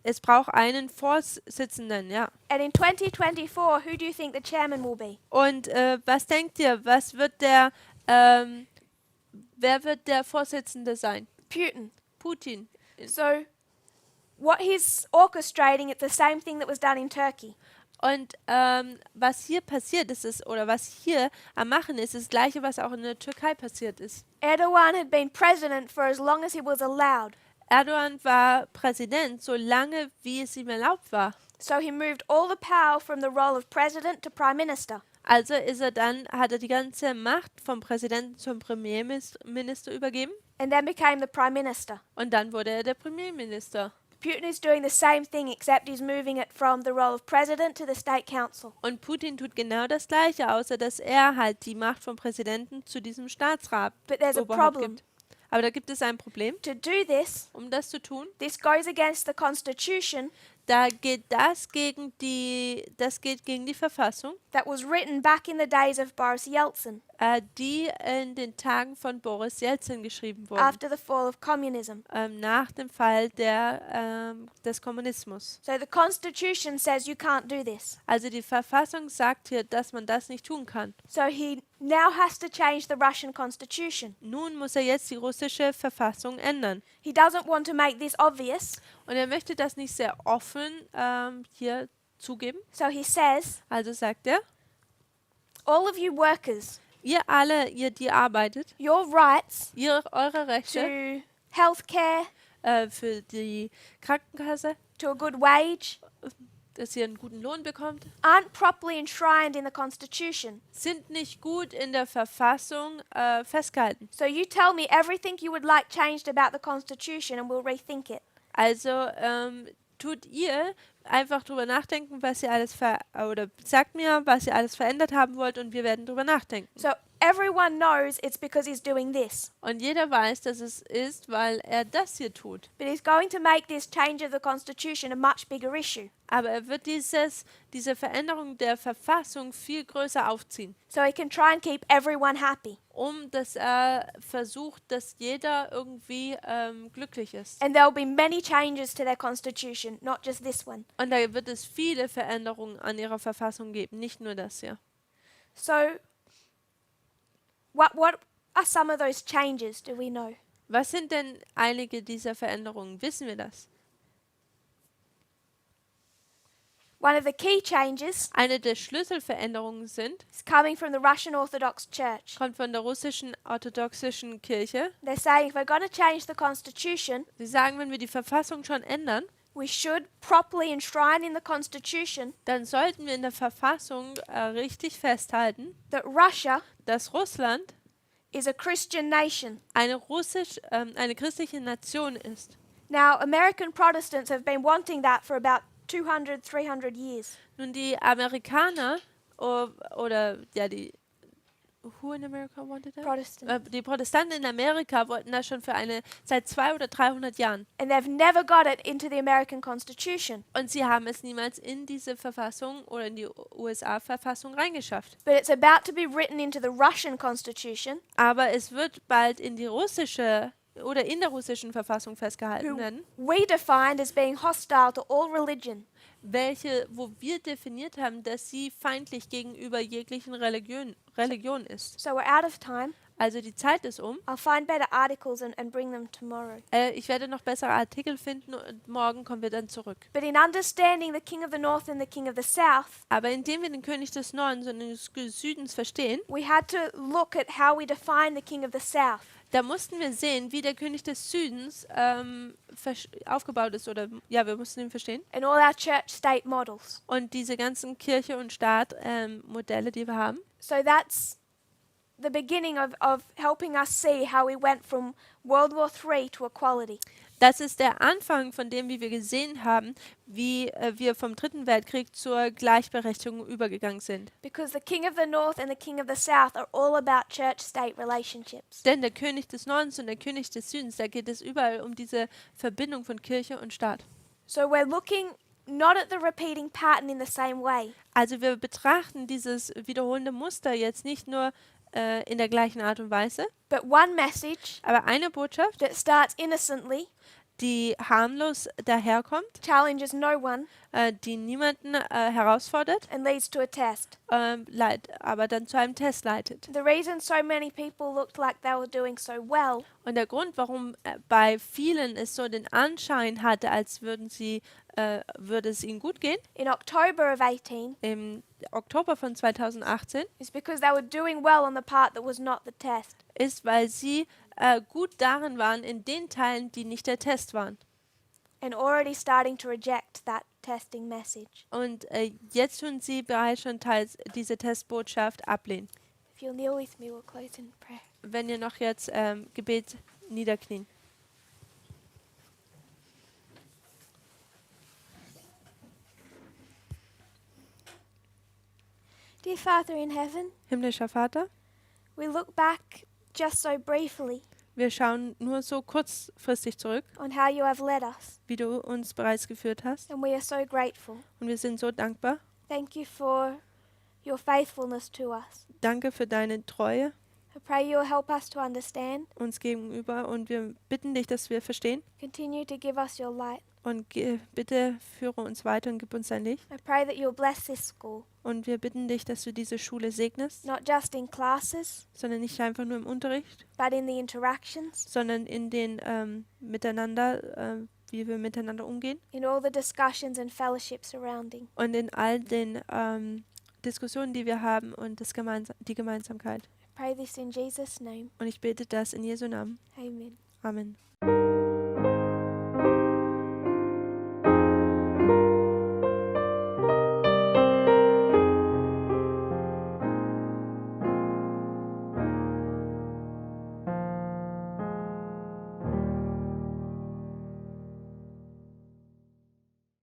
Speaker 2: Es braucht einen Vorsitzenden, ja.
Speaker 1: And in 2024, who do you think the chairman will be?
Speaker 2: Und was denkt ihr, wer wird der Vorsitzende sein?
Speaker 1: Putin.
Speaker 2: Putin.
Speaker 1: So what he's orchestrating, it's the same thing that was done in Turkey.
Speaker 2: Und was hier passiert ist, oder was hier am Machen ist, das Gleiche, was auch in der Türkei passiert ist.
Speaker 1: Erdogan had been president for as long as he was allowed.
Speaker 2: Erdogan war Präsident, so lange wie es ihm erlaubt war.
Speaker 1: So he moved all the power from the role of president to prime minister.
Speaker 2: Also hat er die ganze Macht vom Präsidenten zum Premierminister übergeben
Speaker 1: And then became the prime minister.
Speaker 2: und dann wurde er der Premierminister.
Speaker 1: Putin is doing the same thing, except he's moving it from the role of president to the state council.
Speaker 2: Und Putin tut genau das Gleiche, außer dass er halt die Macht vom Präsidenten zu diesem Staatsrat
Speaker 1: But there's a
Speaker 2: Oberhaupt
Speaker 1: problem.
Speaker 2: gibt. Aber da gibt es ein Problem.
Speaker 1: To do this,
Speaker 2: Um das zu tun,
Speaker 1: this goes against the constitution
Speaker 2: das geht gegen die Verfassung,
Speaker 1: that was written back in the days of Boris Yeltsin
Speaker 2: die in den Tagen von Boris Jelzin geschrieben wurden,
Speaker 1: after the fall of communism.
Speaker 2: nach dem Fall des Kommunismus.
Speaker 1: So the Constitution says you can't do this.
Speaker 2: Also die Verfassung sagt hier, dass man das nicht tun kann.
Speaker 1: So he now has to change the Russian Constitution.
Speaker 2: Nun muss er jetzt die russische Verfassung ändern.
Speaker 1: He doesn't want to make this obvious,
Speaker 2: Und er möchte das nicht sehr offen hier zugeben.
Speaker 1: so he says,
Speaker 2: Also sagt er,
Speaker 1: all of you workers,
Speaker 2: ihr alle, die arbeitet,
Speaker 1: your rights
Speaker 2: eure Rechte
Speaker 1: to healthcare,
Speaker 2: für die Krankenkasse,
Speaker 1: to a good wage,
Speaker 2: dass ihr einen guten Lohn bekommt,
Speaker 1: aren't properly enshrined in the Constitution.
Speaker 2: sind nicht gut in der Verfassung festgehalten.
Speaker 1: So you tell me everything you would like changed about the Constitution and we'll rethink it.
Speaker 2: Also tut ihr einfach drüber nachdenken, was ihr alles oder sagt mir, was ihr alles verändert haben wollt und wir werden drüber nachdenken.
Speaker 1: So everyone knows it's because he's doing this.
Speaker 2: Und jeder weiß, dass es ist, weil er das hier tut.
Speaker 1: But he's going to make this change of the Constitution a much bigger issue.
Speaker 2: Aber er wird diese Veränderung der Verfassung viel größer aufziehen,
Speaker 1: So he can try and keep everyone happy.
Speaker 2: dass er versucht, dass jeder irgendwie glücklich ist.
Speaker 1: And there'll be many changes to their Constitution, not just this one.
Speaker 2: Und da wird es viele Veränderungen an ihrer Verfassung geben, nicht nur das hier.
Speaker 1: So what are some of those changes, do we know?
Speaker 2: Was sind denn einige dieser Veränderungen? Wissen wir das?
Speaker 1: One of the key changes
Speaker 2: Eine der Schlüsselveränderungen
Speaker 1: is coming from the Russian Orthodox Church.
Speaker 2: kommt von der russischen orthodoxischen Kirche.
Speaker 1: They're saying if we're going to change the Constitution,
Speaker 2: Sie sagen, wenn wir die Verfassung schon ändern,
Speaker 1: we should properly enshrine in the Constitution
Speaker 2: dann sollten wir in der Verfassung richtig festhalten,
Speaker 1: that Russia
Speaker 2: dass Russland
Speaker 1: is a Christian nation.
Speaker 2: eine christliche Nation ist.
Speaker 1: Now, American Protestants have been wanting that for about 200, 300 years.
Speaker 2: Nun die Amerikaner oder die Who in America wanted that?
Speaker 1: Protestant.
Speaker 2: Die Protestanten in Amerika wollten das schon seit 200 oder 300 Jahren.
Speaker 1: And they've never got it into the American Constitution.
Speaker 2: Und sie haben es niemals in diese Verfassung oder in die USA-Verfassung reingeschafft.
Speaker 1: But it's about to be written into the Russian Constitution,
Speaker 2: Aber es wird bald in die russische oder in der russischen Verfassung festgehalten werden,
Speaker 1: we defined as being hostile to all religion.
Speaker 2: wo wir definiert haben, dass sie feindlich gegenüber jeglichen Religion ist.
Speaker 1: So we're out of time.
Speaker 2: Also die Zeit ist um.
Speaker 1: I'll find better articles and bring them tomorrow.
Speaker 2: Ich werde noch bessere Artikel finden und morgen kommen wir dann zurück.
Speaker 1: But in understanding the King of the North and the King of the South,
Speaker 2: Aber indem wir den König des Nordens und des Südens verstehen,
Speaker 1: we had to look at how we define the King of the South.
Speaker 2: da mussten wir sehen, wie der König des Südens aufgebaut ist. Wir mussten ihn verstehen.
Speaker 1: And all our church-state models.
Speaker 2: Und diese ganzen Kirche- und Staat-Modelle, die wir haben.
Speaker 1: So that's the beginning of helping us see how we went from World War III to equality.
Speaker 2: Das ist der Anfang von dem, wie wir gesehen haben, wie wir vom Dritten Weltkrieg zur Gleichberechtigung übergegangen sind.
Speaker 1: Because the King of the North and the King of the South are all about church-state relationships.
Speaker 2: Denn der König des Nordens und der König des Südens, da geht es überall um diese Verbindung von Kirche und Staat.
Speaker 1: So we're looking not at the repeating pattern in the same way,
Speaker 2: Also wir betrachten dieses wiederholende Muster jetzt nicht nur in der gleichen Art und Weise,
Speaker 1: but one message
Speaker 2: aber eine Botschaft,
Speaker 1: that starts innocently,
Speaker 2: die harmlos daherkommt,
Speaker 1: challenges no one,
Speaker 2: die niemanden herausfordert,
Speaker 1: and leads to a test.
Speaker 2: aber dann zu einem Test leitet.
Speaker 1: The reason so many people looked like they were doing so well
Speaker 2: Und der Grund, warum bei vielen es so den Anschein hatte, als würde es ihnen gut gehen,
Speaker 1: in October of 18
Speaker 2: im Oktober von 2018,
Speaker 1: is because they were doing well on the part that was not the test.
Speaker 2: ist, weil sie gut darin waren, in den Teilen, die nicht der Test waren.
Speaker 1: And already starting to reject that testing message.
Speaker 2: Und jetzt tun sie bereits schon teils diese Testbotschaft ablehnen.
Speaker 1: If you'll kneel with me, we'll close in prayer.
Speaker 2: Wenn ihr noch jetzt Gebet niederknien.
Speaker 1: Dear Father in heaven,
Speaker 2: Himmlischer Vater,
Speaker 1: we look back just so briefly
Speaker 2: Wir schauen nur so kurzfristig zurück,
Speaker 1: on how you have led us,
Speaker 2: wie du uns bereits geführt hast.
Speaker 1: and we are so grateful.
Speaker 2: Und wir sind so dankbar.
Speaker 1: Thank you for your faithfulness to us.
Speaker 2: Danke für deine Treue
Speaker 1: I pray you will help us to understand.
Speaker 2: uns gegenüber. Und wir bitten dich, dass wir verstehen.
Speaker 1: Continue to give us your light.
Speaker 2: Und bitte führe uns weiter und gib uns dein Licht.
Speaker 1: I pray that you will bless this school,
Speaker 2: Und wir bitten dich, dass du diese Schule segnest,
Speaker 1: not just in classes,
Speaker 2: sondern nicht einfach nur im Unterricht,
Speaker 1: but in the interactions,
Speaker 2: sondern in den Miteinander, wie wir miteinander umgehen
Speaker 1: in all the discussions and fellowship surrounding.
Speaker 2: und in all den Diskussionen, die wir haben und die Gemeinsamkeit.
Speaker 1: I pray this in Jesus' name.
Speaker 2: Und ich bete das in Jesu Namen.
Speaker 1: Amen.
Speaker 2: Amen.